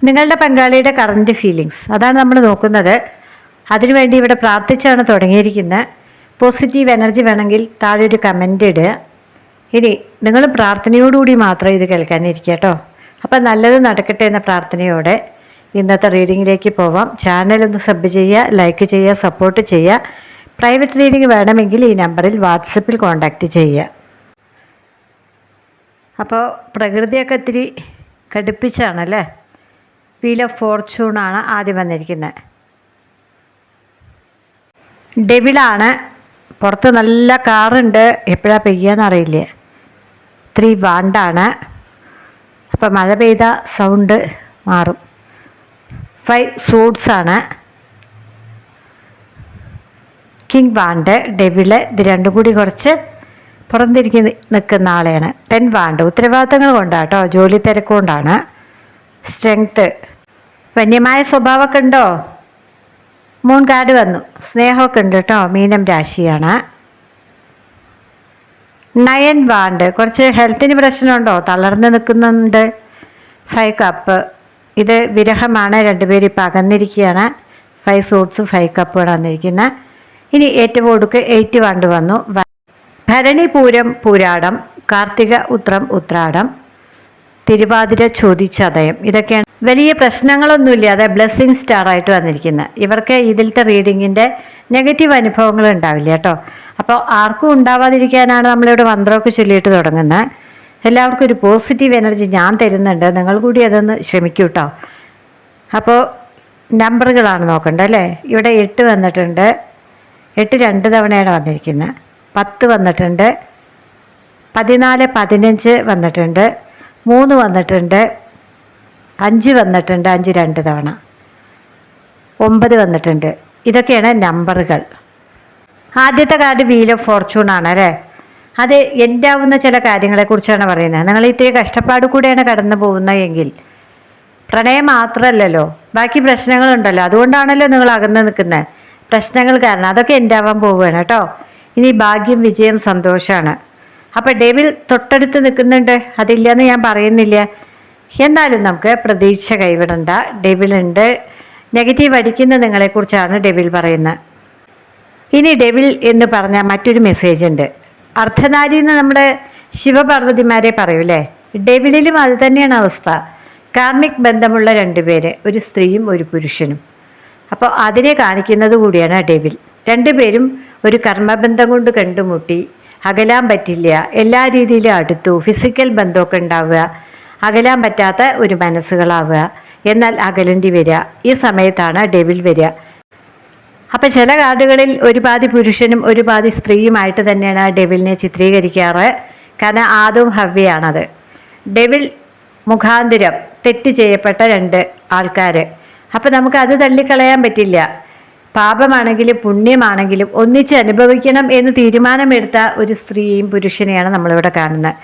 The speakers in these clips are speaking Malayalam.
നിങ്ങളുടെ പങ്കാളിയുടെ കറൻറ്റ് ഫീലിങ്സ് അതാണ് നമ്മൾ നോക്കുന്നത്. അതിനുവേണ്ടി ഇവിടെ പ്രാർത്ഥിച്ചാണ് തുടങ്ങിയിരിക്കുന്നത്. പോസിറ്റീവ് എനർജി വേണമെങ്കിൽ താഴെ ഒരു കമൻ്റ് ഇടുക. ഇനി നിങ്ങൾ പ്രാർത്ഥനയോടുകൂടി മാത്രം ഇത് കേൾക്കാനിരിക്കുക കേട്ടോ. അപ്പം നല്ലത് നടക്കട്ടെ എന്ന പ്രാർത്ഥനയോടെ ഇന്നത്തെ റീഡിങ്ങിലേക്ക് പോവാം. ചാനലൊന്ന് സബ് ചെയ്യുക, ലൈക്ക് ചെയ്യുക, സപ്പോർട്ട് ചെയ്യുക. പ്രൈവറ്റ് റീഡിംഗ് വേണമെങ്കിൽ ഈ നമ്പറിൽ വാട്സപ്പിൽ കോൺടാക്റ്റ് ചെയ്യുക. അപ്പോൾ പ്രകൃതിയൊക്കെ ഇത്തിരി കടുപ്പിച്ചാണല്ലേ. വീൽ ഓഫ് ഫോർച്യൂണാണ് ആദ്യം വന്നിരിക്കുന്നത്. ഡെവിളാണ്. പുറത്ത് നല്ല കാറുണ്ട്, എപ്പോഴാണ് പെയ്യാന്നറിയില്ല. 3 വാണ്ടാണ്. അപ്പോൾ മഴ പെയ്ത സൗണ്ട് മാറും. 5 സൂട്ട്സാണ്. കിങ് വാണ്ട്, ഡെവിള്, ഇത് രണ്ടും കൂടി കുറച്ച് പുറന്തിരിക്കി നിൽക്കുന്ന ആളെയാണ്. 10 വാണ്ട്, ഉത്തരവാദിത്തങ്ങൾ കൊണ്ടാട്ടോ, ജോലി തിരക്കുകൊണ്ടാണ്. സ്ട്രെങ്ത്ത്, വന്യമായ സ്വഭാവമൊക്കെ ഉണ്ടോ? മൂൺ കാർഡ് വന്നു. സ്നേഹമൊക്കെ ഉണ്ട് കേട്ടോ, മീനം രാശിയാണ്. 9 വാണ്ട്, കുറച്ച് ഹെൽത്തിന് പ്രശ്നമുണ്ടോ? തളർന്ന് നിൽക്കുന്നുണ്ട്. 5 കപ്പ്, ഇത് വിരഹമാണ്. രണ്ടുപേരും ഇപ്പം അകന്നിരിക്കുകയാണ്. 5 സൂട്ട്സും 5 കപ്പുമാണ് വന്നിരിക്കുന്നത്. ഇനി ഏറ്റവും ഒടുക്ക് 8 വാണ്ട് വന്നു. ഭരണി, പൂരം, പൂരാടം, കാർത്തിക, ഉത്രം, ഉത്രാടം, തിരുവാതിര, ചോതി, ചതയം, ഇതൊക്കെയാണ് വലിയ പ്രശ്നങ്ങളൊന്നുമില്ലാതെ ബ്ലെസ്സിങ് സ്റ്റാർ ആയിട്ട് വന്നിരിക്കുന്നത്. ഇവർക്ക് ഇതിലത്തെ റീഡിങ്ങിൻ്റെ നെഗറ്റീവ് അനുഭവങ്ങൾ ഉണ്ടാവില്ല കേട്ടോ. അപ്പോൾ ആർക്കും ഉണ്ടാവാതിരിക്കാനാണ് നമ്മളിവിടെ മന്ത്രമൊക്കെ ചൊല്ലിയിട്ട് തുടങ്ങുന്നത്. എല്ലാവർക്കും ഒരു പോസിറ്റീവ് എനർജി ഞാൻ തരുന്നുണ്ട്, നിങ്ങൾ കൂടി അതൊന്ന് ശ്രമിക്കൂ കേട്ടോ. അപ്പോൾ നമ്പറുകളാണ് നോക്കേണ്ടത് അല്ലേ. ഇവിടെ 8 വന്നിട്ടുണ്ട്. 8 2 തവണയാണ് വന്നിരിക്കുന്നത്. 10 വന്നിട്ടുണ്ട്. 14, 15 വന്നിട്ടുണ്ട്. 3 വന്നിട്ടുണ്ട്. 5 വന്നിട്ടുണ്ട്. 5 2 തവണ. 9 വന്നിട്ടുണ്ട്. ഇതൊക്കെയാണ് നമ്പറുകൾ. ആദ്യത്തെ കാർഡ് വീൽ ഓഫ് ഫോർച്യൂൺ ആണ് അല്ലേ. അത് എൻഡാവുന്ന ചില കാര്യങ്ങളെക്കുറിച്ചാണ് പറയുന്നത്. നിങ്ങൾ ഇത്തിരി കഷ്ടപ്പാട് കൂടെയാണ് കടന്നു പോകുന്നതെങ്കിൽ, പ്രണയം മാത്രമല്ലല്ലോ, ബാക്കി പ്രശ്നങ്ങളുണ്ടല്ലോ. അതുകൊണ്ടാണല്ലോ നിങ്ങൾ അകന്ന് നിൽക്കുന്നത്. പ്രശ്നങ്ങൾ കാരണം അതൊക്കെ എൻഡാവാൻ പോവുകയാണ് കേട്ടോ. ഇനി ഭാഗ്യം, വിജയം, സന്തോഷമാണ്. അപ്പം ഡെവിൽ തൊട്ടടുത്ത് നിൽക്കുന്നുണ്ട്, അതില്ലെന്ന് ഞാൻ പറയുന്നില്ല. എന്നാലും നമുക്ക് പ്രതീക്ഷ കൈവിടണ്ട. ഡെവിലുണ്ട്. നെഗറ്റീവ് അടിക്കുന്ന നിങ്ങളെക്കുറിച്ചാണ് ഡെവിൽ പറയുന്നത്. ഇനി ഡെവിൽ എന്ന് പറഞ്ഞാൽ മറ്റൊരു മെസ്സേജ് ഉണ്ട്. അർദ്ധനാരി എന്ന് നമ്മുടെ ശിവപാർവതിമാരെ പറയൂലേ, ഡെവിലിലും അത് തന്നെയാണ് അവസ്ഥ. കാർമിക് ബന്ധമുള്ള 2 പേര്, ഒരു സ്ത്രീയും ഒരു പുരുഷനും. അപ്പോൾ അതിനെ കാണിക്കുന്നത് കൂടിയാണ് ഡെവിൽ. 2 പേരും ഒരു കർമ്മബന്ധം കൊണ്ട് കണ്ടുമുട്ടി, അകലാൻ പറ്റില്ല, എല്ലാ രീതിയിലും അടുത്തു, ഫിസിക്കൽ ബന്ധമൊക്കെ ഉണ്ടാവുക, അകലാൻ പറ്റാത്ത ഒരു മനസ്സുകളാവുക, എന്നാൽ അകലേണ്ടി വരിക. ഈ സമയത്താണ് ഡെവിൽ വരിക. അപ്പം ചില കാർഡുകളിൽ ഒരു പാതി പുരുഷനും ഒരു പാതി സ്ത്രീയുമായിട്ട് തന്നെയാണ് ഡെവിലിനെ ചിത്രീകരിക്കാറ്. കാരണം ആദവും ഹവ്വയാണത്. ഡെവിൽ മുഖാന്തിരം തെറ്റ് ചെയ്യപ്പെട്ട 2 ആൾക്കാർ. അപ്പം നമുക്ക് അത് തള്ളിക്കളയാൻ പറ്റില്ല. പാപമാണെങ്കിലും പുണ്യമാണെങ്കിലും ഒന്നിച്ച് അനുഭവിക്കണം എന്ന് തീരുമാനമെടുത്ത ഒരു സ്ത്രീയും പുരുഷനെയാണ് നമ്മളിവിടെ കാണുന്നത്.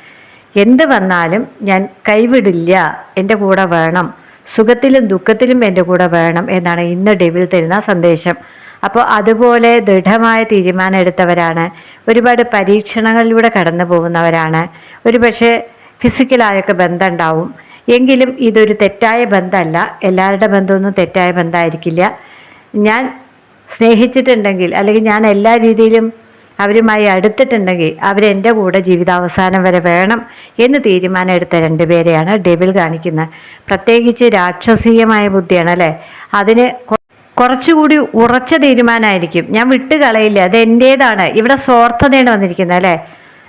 എന്ത് വന്നാലും ഞാൻ കൈവിടില്ല, എൻ്റെ കൂടെ വേണം, സുഖത്തിലും ദുഃഖത്തിലും എൻ്റെ കൂടെ വേണം എന്നാണ് ഇന്ന് ഡെവിൽ തരുന്ന സന്ദേശം. അപ്പോൾ അതുപോലെ ദൃഢമായ തീരുമാനം എടുത്തവരാണ്. ഒരുപാട് പരീക്ഷണങ്ങളിലൂടെ കടന്നു പോകുന്നവരാണ്. ഒരുപക്ഷെ ഫിസിക്കലായൊക്കെ ബന്ധം ഉണ്ടാവും. എങ്കിലും ഇതൊരു തെറ്റായ ബന്ധമല്ല. എല്ലാവരുടെ ബന്ധമൊന്നും തെറ്റായ ബന്ധമായിരിക്കില്ല. ഞാൻ സ്നേഹിച്ചിട്ടുണ്ടെങ്കിൽ, അല്ലെങ്കിൽ ഞാൻ എല്ലാ രീതിയിലും അവരുമായി അടുത്തിട്ടുണ്ടെങ്കിൽ അവരെൻ്റെ കൂടെ ജീവിതാവസാനം വരെ വേണം എന്ന് തീരുമാനം എടുത്ത 2 പേരെയാണ് ഡെവിൽ കാണിക്കുന്നത്. പ്രത്യേകിച്ച് രാക്ഷസീയമായ ബുദ്ധിയാണ് അല്ലേ. അതിന് കുറച്ചുകൂടി ഉറച്ച തീരുമാനമായിരിക്കും. ഞാൻ വിട്ടുകളയില്ല, അത് എൻ്റേതാണ്. ഇവിടെ സ്വാർത്ഥതയാണ് വന്നിരിക്കുന്നത് അല്ലേ.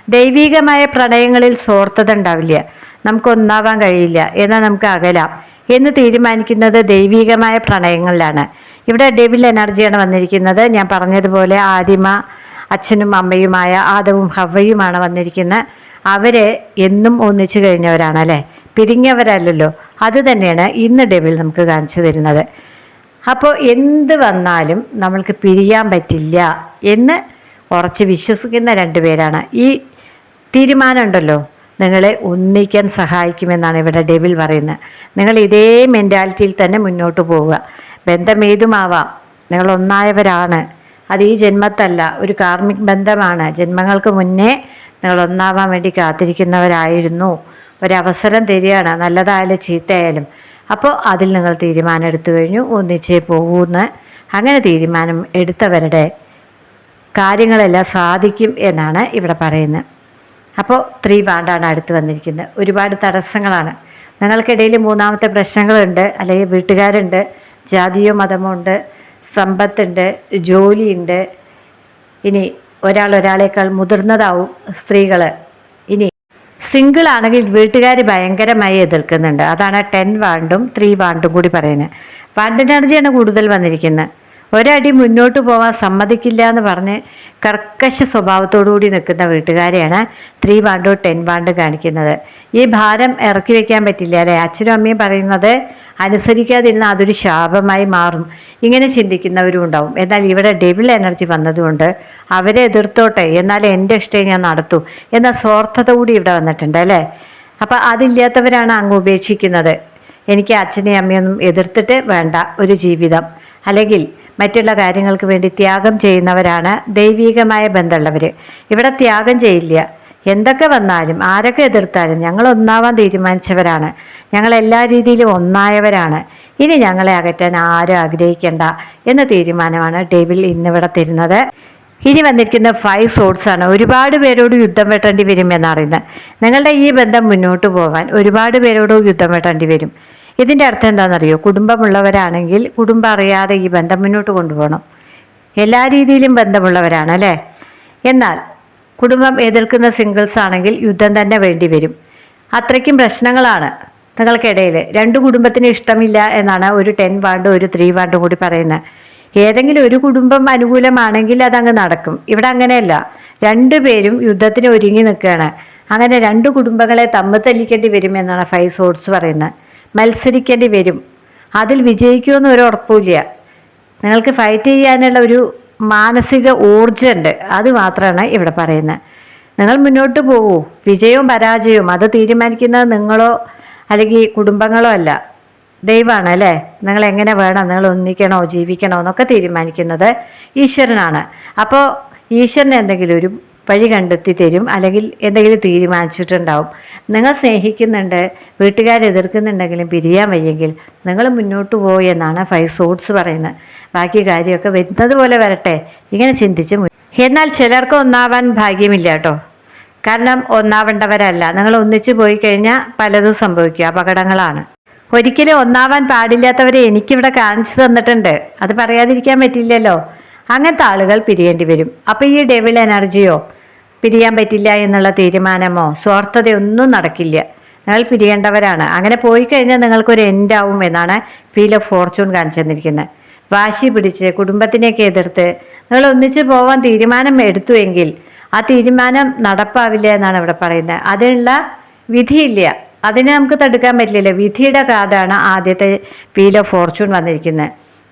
ദൈവികമായ പ്രണയങ്ങളിൽ സ്വാർത്ഥത ഉണ്ടാവില്ല. നമുക്കൊന്നാവാൻ കഴിയില്ല, എന്നാൽ നമുക്ക് അകലാം എന്ന് തീരുമാനിക്കുന്നത് ദൈവികമായ പ്രണയങ്ങളിലാണ്. ഇവിടെ ഡെവിൽ എനർജിയാണ് വന്നിരിക്കുന്നത്. ഞാൻ പറഞ്ഞതുപോലെ ആദിമ അച്ഛനും അമ്മയുമായ ആദവും ഹവ്വയുമാണ് വന്നിരിക്കുന്നത്. അവരെ എന്നും ഒന്നിച്ചു കഴിഞ്ഞവരാണ് അല്ലേ, പിരിഞ്ഞവരല്ലല്ലോ. അത് തന്നെയാണ് ഇന്ന് ഡെവിൽ നമുക്ക് കാണിച്ചു തരുന്നത്. അപ്പോൾ എന്ത് വന്നാലും നമ്മൾക്ക് പിരിയാൻ പറ്റില്ല എന്ന് ഉറച്ച് വിശ്വസിക്കുന്ന 2 പേരാണ്. ഈ തീരുമാനം ഉണ്ടല്ലോ നിങ്ങളെ ഒന്നിക്കാൻ സഹായിക്കുമെന്നാണ് ഇവിടെ ഡെവിൽ പറയുന്നത്. നിങ്ങൾ ഇതേ മെൻറ്റാലിറ്റിയിൽ തന്നെ മുന്നോട്ട് പോവുക. ബന്ധം ഏതുമാവാം, നിങ്ങൾ ഒന്നായവരാണ്. അത് ഈ ജന്മത്തല്ല, ഒരു കാർമിക് ബന്ധമാണ്. ജന്മങ്ങൾക്ക് മുന്നേ നിങ്ങൾ ഒന്നാവാൻ വേണ്ടി കാത്തിരിക്കുന്നവരായിരുന്നു. ഒരവസരം തരികയാണ്, നല്ലതായാലും ചീത്തയായാലും. അപ്പോൾ അതിൽ നിങ്ങൾ തീരുമാനം എടുത്തു കഴിഞ്ഞു, ഒന്നിച്ചേ പോകൂന്ന്. അങ്ങനെ തീരുമാനം എടുത്തവരുടെ കാര്യങ്ങളെല്ലാം സാധിക്കും എന്നാണ് ഇവിടെ പറയുന്നത്. അപ്പോൾ 3 വാണ്ടാണ് അടുത്ത് വന്നിരിക്കുന്നത്. ഒരുപാട് തടസ്സങ്ങളാണ് നിങ്ങൾക്കിടയിൽ. മൂന്നാമത്തെ പ്രശ്നങ്ങളുണ്ട്, അല്ലെങ്കിൽ വീട്ടുകാരുണ്ട്, ജാതിയോ മതമോ ഉണ്ട്, സമ്പത്തുണ്ട്, ജോലിയുണ്ട്. ഇനി ഒരാളേക്കാൾ മുതിർന്നതാവും സ്ത്രീകൾ. ഇനി സിംഗിൾ ആണെങ്കിൽ വീട്ടുകാർ ഭയങ്കരമായി എതിർക്കുന്നുണ്ട്. അതാണ് 10 വാണ്ടും 3 വാണ്ടും കൂടി പറയുന്നത്. വാണ്ട് എനർജിയാണ് കൂടുതൽ വന്നിരിക്കുന്നത്. ഒരടി മുന്നോട്ട് പോകാൻ സമ്മതിക്കില്ല എന്ന് പറഞ്ഞ് കർക്കശ സ്വഭാവത്തോടുകൂടി നിൽക്കുന്ന വീട്ടുകാരെയാണ് 3 വാണ്ടും 10 വാണ്ടും കാണിക്കുന്നത്. ഈ ഭാരം ഇറക്കി വെക്കാൻ പറ്റില്ല അല്ലേ? അച്ഛനും അമ്മയും പറയുന്നത് അനുസരിക്കാതിരുന്ന അതൊരു ശാപമായി മാറും. ഇങ്ങനെ ചിന്തിക്കുന്നവരും ഉണ്ടാവും. എന്നാൽ ഇവിടെ ഡെവിൾ എനർജി വന്നതുകൊണ്ട് അവരെ എതിർത്തോട്ടെ, എന്നാൽ എൻ്റെ ഇഷ്ടം ഞാൻ നടത്തൂ എന്ന സ്വാർത്ഥത കൂടി ഇവിടെ വന്നിട്ടുണ്ട് അല്ലേ? അപ്പം അതില്ലാത്തവരാണ് അങ്ങ് ഉപേക്ഷിക്കുന്നത്. എനിക്ക് അച്ഛനെയും അമ്മയൊന്നും എതിർത്തിട്ട് വേണ്ട ഒരു ജീവിതം, അല്ലെങ്കിൽ മറ്റുള്ള കാര്യങ്ങൾക്ക് വേണ്ടി ത്യാഗം ചെയ്യുന്നവരാണ് ദൈവികമായ ബന്ധമുള്ളവർ. ഇവിടെ ത്യാഗം ചെയ്യില്ല. എന്തൊക്കെ വന്നാലും ആരൊക്കെ എതിർത്താലും ഞങ്ങൾ ഒന്നാവാൻ തീരുമാനിച്ചവരാണ്, ഞങ്ങൾ എല്ലാ രീതിയിലും ഒന്നായവരാണ്, ഇനി ഞങ്ങളെ അകറ്റാൻ ആരും ആഗ്രഹിക്കേണ്ട എന്ന തീരുമാനമാണ് ഡെവിൾ ഇന്നിവിടെ തരുന്നത്. ഇനി വന്നിരിക്കുന്ന 5 സോഡ്സ് ആണ്. ഒരുപാട് പേരോട് യുദ്ധം വെട്ടേണ്ടി വരും എന്നറിയുന്നത്. നിങ്ങളുടെ ഈ ബന്ധം മുന്നോട്ട് പോകാൻ ഒരുപാട് പേരോട് യുദ്ധം വെട്ടേണ്ടി വരും. ഇതിൻ്റെ അർത്ഥം എന്താണെന്നറിയോ? കുടുംബമുള്ളവരാണെങ്കിൽ കുടുംബം അറിയാതെ ഈ ബന്ധം മുന്നോട്ട് കൊണ്ടുപോകണം. എല്ലാ രീതിയിലും ബന്ധമുള്ളവരാണ് അല്ലേ? എന്നാൽ കുടുംബം എതിർക്കുന്ന സിംഗിൾസ് ആണെങ്കിൽ യുദ്ധം തന്നെ വേണ്ടി വരും. അത്രയ്ക്കും പ്രശ്നങ്ങളാണ് നിങ്ങൾക്കിടയിൽ. 2 കുടുംബത്തിന് ഇഷ്ടമില്ല എന്നാണ് ഒരു 10 വാണ്ടും ഒരു 3 വാണ്ടും കൂടി പറയുന്നത്. ഏതെങ്കിലും ഒരു കുടുംബം അനുകൂലമാണെങ്കിൽ അതങ്ങ് നടക്കും. ഇവിടെ അങ്ങനെയല്ല. 2 പേരും യുദ്ധത്തിന് ഒരുങ്ങി നിൽക്കുകയാണ്. അങ്ങനെ 2 കുടുംബങ്ങളെ തമ്മിൽ തല്ലിക്കേണ്ടി വരും എന്നാണ് 5 സോഡ്സ് പറയുന്നത്. മത്സരിക്കേണ്ടി വരും. അതിൽ വിജയിക്കുമെന്ന് ഒരു ഉറപ്പില്ല. നിങ്ങൾക്ക് ഫൈറ്റ് ചെയ്യാനുള്ള ഒരു മാനസിക ഊർജ്ജമുണ്ട്, അത് മാത്രമാണ് ഇവിടെ പറയുന്നത്. നിങ്ങൾ മുന്നോട്ട് പോകൂ. വിജയവും പരാജയവും അത് തീരുമാനിക്കുന്നത് നിങ്ങളോ അല്ലെങ്കിൽ കുടുംബങ്ങളോ അല്ല, ദൈവമാണ് അല്ലേ? നിങ്ങൾ എങ്ങനെ വേണം, നിങ്ങൾ ഒന്നിക്കണോ ജീവിക്കണോ എന്നൊക്കെ തീരുമാനിക്കുന്നത് ഈശ്വരനാണ്. അപ്പോൾ ഈശ്വരന് എന്തെങ്കിലും ഒരു വഴി കണ്ടെത്തി തരും, അല്ലെങ്കിൽ എന്തെങ്കിലും തീരുമാനിച്ചിട്ടുണ്ടാവും. നിങ്ങൾ സ്നേഹിക്കുന്നുണ്ട്, വീട്ടുകാരെതിർക്കുന്നുണ്ടെങ്കിലും പിരിയാൻ വയ്യെങ്കിൽ നിങ്ങൾ മുന്നോട്ട് പോയി എന്നാണ് 5 സോഡ്സ് പറയുന്നത്. ബാക്കി കാര്യമൊക്കെ വരുന്നത് പോലെ വരട്ടെ, ഇങ്ങനെ ചിന്തിച്ച്. എന്നാൽ ചിലർക്ക് ഒന്നാവാൻ ഭാഗ്യമില്ല കേട്ടോ. കാരണം ഒന്നാവേണ്ടവരല്ല. നിങ്ങൾ ഒന്നിച്ചു പോയി കഴിഞ്ഞാൽ പലതും സംഭവിക്കുക, അപകടങ്ങളാണ്. ഒരിക്കലും ഒന്നാവാൻ പാടില്ലാത്തവരെ എനിക്കിവിടെ കാണിച്ചു തന്നിട്ടുണ്ട്, അത് പറയാതിരിക്കാൻ പറ്റില്ലല്ലോ. അങ്ങനത്തെ ആളുകൾ പിരിയേണ്ടി വരും. അപ്പോൾ ഈ ഡെവിൾ എനർജിയോ പിരിയാൻ പറ്റില്ല എന്നുള്ള തീരുമാനമോ സ്വാർത്ഥതയൊന്നും നടക്കില്ല. നിങ്ങൾ പിരിയേണ്ടവരാണ്. അങ്ങനെ പോയി കഴിഞ്ഞാൽ നിങ്ങൾക്കൊരു എൻഡാവും എന്നാണ് വീൽ ഓഫ് ഫോർച്യൂൺ കാണിച്ചു തന്നിരിക്കുന്നത്. വാശി പിടിച്ച് കുടുംബത്തിനെയൊക്കെ എതിർത്ത് നിങ്ങൾ ഒന്നിച്ച് പോവാൻ തീരുമാനം എടുത്തുവെങ്കിൽ ആ തീരുമാനം നടപ്പാവില്ല എന്നാണ് ഇവിടെ പറയുന്നത്. അതിനുള്ള വിധിയില്ല, അതിനെ നമുക്ക് തടുക്കാൻ പറ്റില്ലല്ലോ. വിധിയുടെ കാർഡാണ് ആദ്യത്തെ വീൽ ഓഫ് ഫോർച്യൂൺ വന്നിരിക്കുന്നത്.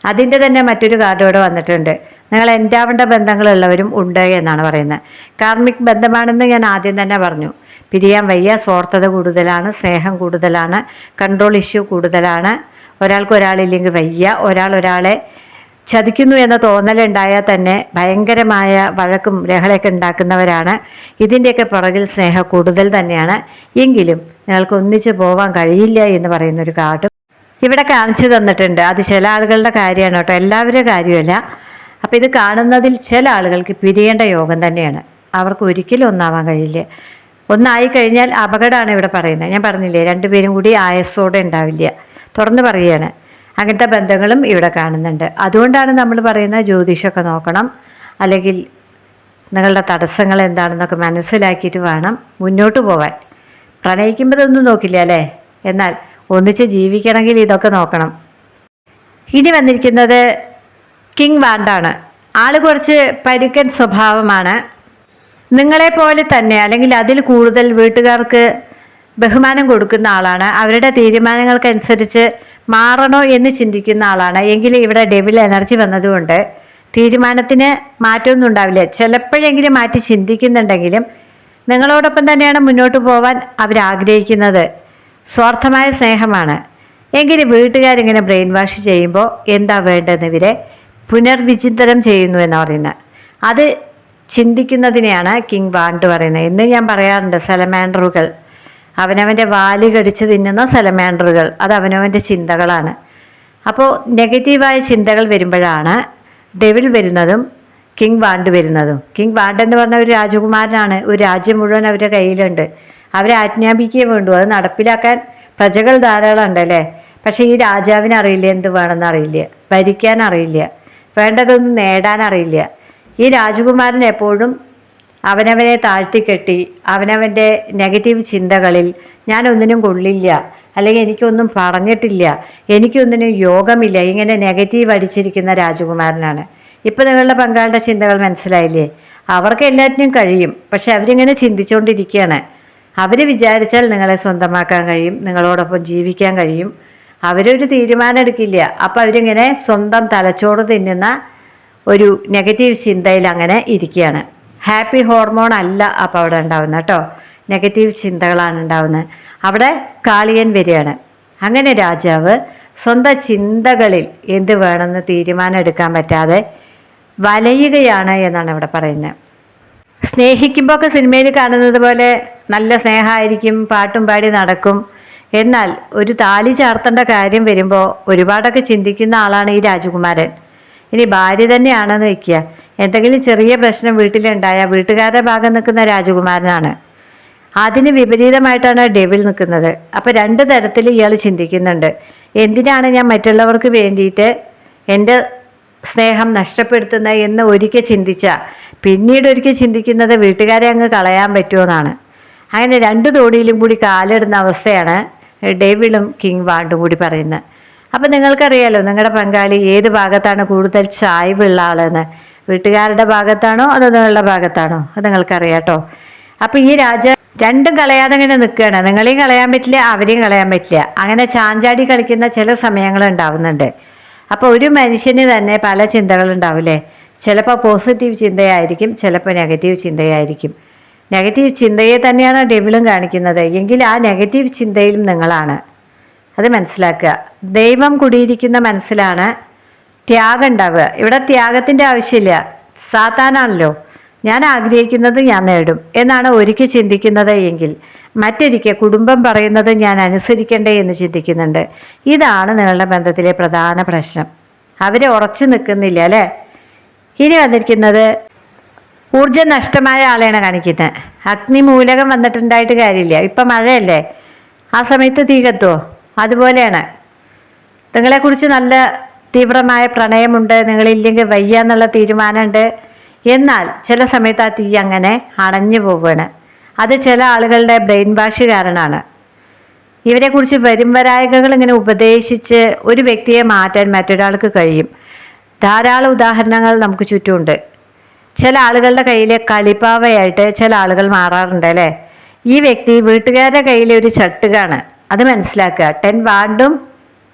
അതിൻ്റെ തന്നെ മറ്റൊരു കാർഡ് ഇവിടെ വന്നിട്ടുണ്ട്. നിങ്ങൾ എൻഡാവേണ്ട ബന്ധങ്ങളുള്ളവരും ഉണ്ട് എന്നാണ് പറയുന്നത്. കാർമിക് ബന്ധമാണെന്ന് ഞാൻ ആദ്യം തന്നെ പറഞ്ഞു. പിരിയാൻ വയ്യ, സ്വാർത്ഥത കൂടുതലാണ്, സ്നേഹം കൂടുതലാണ്, കൺട്രോൾ ഇഷ്യൂ കൂടുതലാണ്. ഒരാളില്ലെങ്കിൽ വയ്യ, ഒരാളെ ചതിക്കുന്നു എന്ന തോന്നലുണ്ടായാൽ തന്നെ ഭയങ്കരമായ വഴക്കും ലഹളയൊക്കെ ഉണ്ടാക്കുന്നവരാണ്. ഇതിൻ്റെയൊക്കെ പുറകിൽ സ്നേഹം കൂടുതൽ തന്നെയാണ്. എങ്കിലും നിങ്ങൾക്ക് ഒന്നിച്ച് പോകാൻ കഴിയില്ല എന്ന് പറയുന്നൊരു കാർഡ് ഇവിടെ കാണിച്ചു തന്നിട്ടുണ്ട്. അത് ചില ആളുകളുടെ കാര്യമാണ് കേട്ടോ, എല്ലാവരുടെ കാര്യമല്ല. അപ്പം ഇത് കാണുന്നതിൽ ചില ആളുകൾക്ക് പിരിയേണ്ട യോഗം തന്നെയാണ്. അവർക്ക് ഒരിക്കലും ഒന്നാവാൻ കഴിയില്ല. ഒന്നായി കഴിഞ്ഞാൽ അപകടമാണ് ഇവിടെ പറയുന്നത്. ഞാൻ പറഞ്ഞില്ലേ, 2 പേരും കൂടി ആയസോടെ ഉണ്ടാവില്ല. തുറന്ന് പറയുകയാണ്. അങ്ങനത്തെ ബന്ധങ്ങളും ഇവിടെ കാണുന്നുണ്ട്. അതുകൊണ്ടാണ് നമ്മൾ പറയുന്നത് ജ്യോതിഷമൊക്കെ നോക്കണം, അല്ലെങ്കിൽ നിങ്ങളുടെ തടസ്സങ്ങൾ എന്താണെന്നൊക്കെ മനസ്സിലാക്കിയിട്ട് വേണം മുന്നോട്ട് പോകാൻ. പ്രണയിക്കുമ്പോൾ ഇതൊന്നും നോക്കില്ല അല്ലേ? എന്നാൽ ഒന്നിച്ച് ജീവിക്കണമെങ്കിൽ ഇതൊക്കെ നോക്കണം. ഇനി വന്നിരിക്കുന്നത് കിങ് വാണ്ടാണ്. ആൾ കുറച്ച് പരുക്കൻ സ്വഭാവമാണ്. നിങ്ങളെപ്പോലെ തന്നെ അല്ലെങ്കിൽ അതിൽ കൂടുതൽ വീട്ടുകാർക്ക് ബഹുമാനം കൊടുക്കുന്ന ആളാണ്. അവരുടെ തീരുമാനങ്ങൾക്കനുസരിച്ച് മാറണോ എന്ന് ചിന്തിക്കുന്ന ആളാണ്. എങ്കിലും ഇവിടെ ഡെവിൾ എനർജി വന്നതുകൊണ്ട് തീരുമാനത്തിന് മാറ്റമൊന്നും ഉണ്ടാവില്ല. ചിലപ്പോഴെങ്കിലും മാറ്റി ചിന്തിക്കുന്നുണ്ടെങ്കിലും നിങ്ങളോടൊപ്പം തന്നെയാണ് മുന്നോട്ട് പോകാൻ അവരാഗ്രഹിക്കുന്നത്. സ്വാർത്ഥമായ സ്നേഹമാണ്. എങ്കിലും വീട്ടുകാരിങ്ങനെ ബ്രെയിൻ വാഷ് ചെയ്യുമ്പോൾ എന്താ വേണ്ടതെന്ന് ഇവരെ പുനർവിചിന്തനം ചെയ്യുന്നു എന്ന് പറയുന്നത്. അത് ചിന്തിക്കുന്നതിനെയാണ് കിങ് വാണ്ട് പറയുന്നത്. എന്ന് ഞാൻ പറയാറുണ്ട്, സലമാൻഡറുകൾ അവനവൻ്റെ വാലി കടിച്ച് തിന്നുന്ന സലമാൻഡറുകൾ. അത് അവനവൻ്റെ ചിന്തകളാണ്. അപ്പോൾ നെഗറ്റീവായ ചിന്തകൾ വരുമ്പോഴാണ് ഡെവിൾ വരുന്നതും കിങ് വാണ്ട് വരുന്നതും. കിങ് വാണ്ട് എന്ന് പറഞ്ഞ ഒരു രാജകുമാരനാണ്. ഒരു രാജ്യം മുഴുവൻ അവരുടെ കയ്യിലുണ്ട്. അവരെ ആജ്ഞാപിക്കുകയും വേണ്ടു. അത് നടപ്പിലാക്കാൻ പ്രജകൾ ധാരാളം ഉണ്ടല്ലേ. പക്ഷേ ഈ രാജാവിന് അറിയില്ല എന്ത് വേണമെന്ന് അറിയില്ല, ഭരിക്കാൻ അറിയില്ല, വേണ്ടതൊന്നും നേടാൻ അറിയില്ല. ഈ രാജകുമാരൻ എപ്പോഴും അവനവനെ താഴ്ത്തിക്കെട്ടി അവനവൻ്റെ നെഗറ്റീവ് ചിന്തകളിൽ ഞാനൊന്നിനും കൊള്ളില്ല, അല്ലെങ്കിൽ എനിക്കൊന്നും പറഞ്ഞിട്ടില്ല, എനിക്കൊന്നിനും യോഗമില്ല, ഇങ്ങനെ നെഗറ്റീവ് അടിച്ചിരിക്കുന്ന രാജകുമാരനാണ്. ഇപ്പം നിങ്ങളുടെ പങ്കാളിയുടെ ചിന്തകൾ മനസ്സിലായില്ലേ? അവർക്ക് എല്ലാറ്റിനും കഴിയും, പക്ഷെ അവരിങ്ങനെ ചിന്തിച്ചുകൊണ്ടിരിക്കുകയാണ്. അവർ വിചാരിച്ചാൽ നിങ്ങളെ സ്വന്തമാക്കാൻ കഴിയും, നിങ്ങളോടൊപ്പം ജീവിക്കാൻ കഴിയും. അവരൊരു തീരുമാനം എടുക്കില്ല. അപ്പം അവരിങ്ങനെ സ്വന്തം തലച്ചോറ് തിന്നുന്ന ഒരു നെഗറ്റീവ് ചിന്തയിൽ അങ്ങനെ ഇരിക്കുകയാണ്. ഹാപ്പി ഹോർമോൺ അല്ല അപ്പോൾ അവിടെ ഉണ്ടാവുന്നത് കേട്ടോ, നെഗറ്റീവ് ചിന്തകളാണ് ഉണ്ടാവുന്നത്. അവിടെ കാളിയൻ വരികയാണ്. അങ്ങനെ രാജാവ് സ്വന്തം ചിന്തകളിൽ എന്ത് വേണമെന്ന് തീരുമാനം എടുക്കാൻ പറ്റാതെ വലയുകയാണ് എന്നാണ് ഇവിടെ പറയുന്നത്. സ്നേഹിക്കുമ്പോൾ ഒക്കെ സിനിമയിൽ കാണുന്നത് പോലെ നല്ല സ്നേഹമായിരിക്കും, പാട്ടും പാടി നടക്കും. എന്നാൽ ഒരു താലി ചാർത്തേണ്ട കാര്യം വരുമ്പോൾ ഒരുപാടൊക്കെ ചിന്തിക്കുന്ന ആളാണ് ഈ രാജകുമാരൻ. ഇനി ഭാര്യ തന്നെയാണെന്ന് വയ്ക്കുക, എന്തെങ്കിലും ചെറിയ പ്രശ്നം വീട്ടിലുണ്ടായാൽ വീട്ടുകാരുടെ ഭാഗം നിൽക്കുന്ന രാജകുമാരനാണ്. അതിന് വിപരീതമായിട്ടാണ് ഡെവിൾ നിൽക്കുന്നത്. അപ്പോൾ രണ്ട് തരത്തിൽ ഇയാൾ ചിന്തിക്കുന്നുണ്ട്. എന്തിനാണ് ഞാൻ മറ്റുള്ളവർക്ക് വേണ്ടിയിട്ട് എൻ്റെ സ്നേഹം നഷ്ടപ്പെടുത്തുന്നത് എന്ന് ഒരിക്കൽ ചിന്തിച്ചാൽ പിന്നീട് ഒരിക്കൽ ചിന്തിക്കുന്നത് വീട്ടുകാരെ അങ്ങ് കളയാൻ പറ്റുമെന്നാണ്. അങ്ങനെ രണ്ട് തോടിയിലും കൂടി കാലിടുന്ന അവസ്ഥയാണ് ഡെവിളും കിങ് വാണ്ടും കൂടി പറയുന്നത്. അപ്പം നിങ്ങൾക്കറിയാലോ നിങ്ങളുടെ പങ്കാളി ഏത് ഭാഗത്താണ് കൂടുതൽ ചായ്വുള്ള ആളെന്ന്. വീട്ടുകാരുടെ ഭാഗത്താണോ അതോ നിങ്ങളുടെ ഭാഗത്താണോ അത് നിങ്ങൾക്കറിയാം കേട്ടോ. അപ്പം ഈ രണ്ടും കളയാതെ ഇങ്ങനെ നിൽക്കുകയാണ്. നിങ്ങളെയും കളയാൻ പറ്റില്ല, അവരെയും കളയാൻ പറ്റില്ല. അങ്ങനെ ചാഞ്ചാടി കളിക്കുന്ന ചില സമയങ്ങൾ ഉണ്ടാവുന്നുണ്ട്. അപ്പോൾ ഒരു മനുഷ്യന് തന്നെ പല ചിന്തകളുണ്ടാവില്ലേ. ചിലപ്പോൾ പോസിറ്റീവ് ചിന്തയായിരിക്കും, ചിലപ്പോൾ നെഗറ്റീവ് ചിന്തയായിരിക്കും. നെഗറ്റീവ് ചിന്തയെ തന്നെയാണ് ഡെവിളും കാണിക്കുന്നത്. എങ്കിൽ ആ നെഗറ്റീവ് ചിന്തയിലും നിങ്ങളാണ്, അത് മനസ്സിലാക്കുക. ദൈവം കുടിയിരിക്കുന്ന മനസ്സിലാണ് ത്യാഗം ഉണ്ടാവുക. ഇവിടെ ത്യാഗത്തിൻ്റെ ആവശ്യമില്ല, സാത്താനാണല്ലോ. ഞാൻ ആഗ്രഹിക്കുന്നത് ഞാൻ നേടും എന്നാണ് ഒരിക്കൽ ചിന്തിക്കുന്നത് എങ്കിൽ മറ്റൊരിക്കൽ കുടുംബം പറയുന്നത് ഞാൻ അനുസരിക്കണ്ടേ എന്ന് ചിന്തിക്കുന്നുണ്ട്. ഇതാണ് നിങ്ങളുടെ ബന്ധത്തിലെ പ്രധാന പ്രശ്നം. അവർ ഉറച്ചു നിൽക്കുന്നില്ല അല്ലേ. ഇനി വന്നിരിക്കുന്നത് ഊർജം നഷ്ടമായ ആളെയാണ് കാണിക്കുന്നത്. അഗ്നിമൂലകം വന്നിട്ടുണ്ടായിട്ട് കാര്യമില്ല. ഇപ്പം മഴയല്ലേ, ആ സമയത്ത് തീ കത്തുമോ? അതുപോലെയാണ്. നിങ്ങളെക്കുറിച്ച് നല്ല തീവ്രമായ പ്രണയമുണ്ട്, നിങ്ങളില്ലെങ്കിൽ വയ്യ എന്നുള്ള തീരുമാനമുണ്ട്. എന്നാൽ ചില സമയത്ത് ആ തീ അങ്ങനെ അണഞ്ഞു പോവുകയാണ്. അത് ചില ആളുകളുടെ ബ്രെയിൻ വാഷ് കാരണമാണ്. ഇവരെക്കുറിച്ച് വരായകകൾ ഇങ്ങനെ ഉപദേശിച്ച് ഒരു വ്യക്തിയെ മാറ്റാൻ മറ്റൊരാൾക്ക് കഴിയും. ധാരാളം ഉദാഹരണങ്ങൾ നമുക്ക് ചുറ്റുമുണ്ട്. ചില ആളുകളുടെ കയ്യിലെ കളിപ്പാവയായിട്ട് ചില ആളുകൾ മാറാറുണ്ട് അല്ലേ. ഈ വ്യക്തി വീട്ടുകാരുടെ കയ്യിലെ ഒരു ചട്ടുകാണ്, അത് മനസ്സിലാക്കുക. 10 വാണ്ടും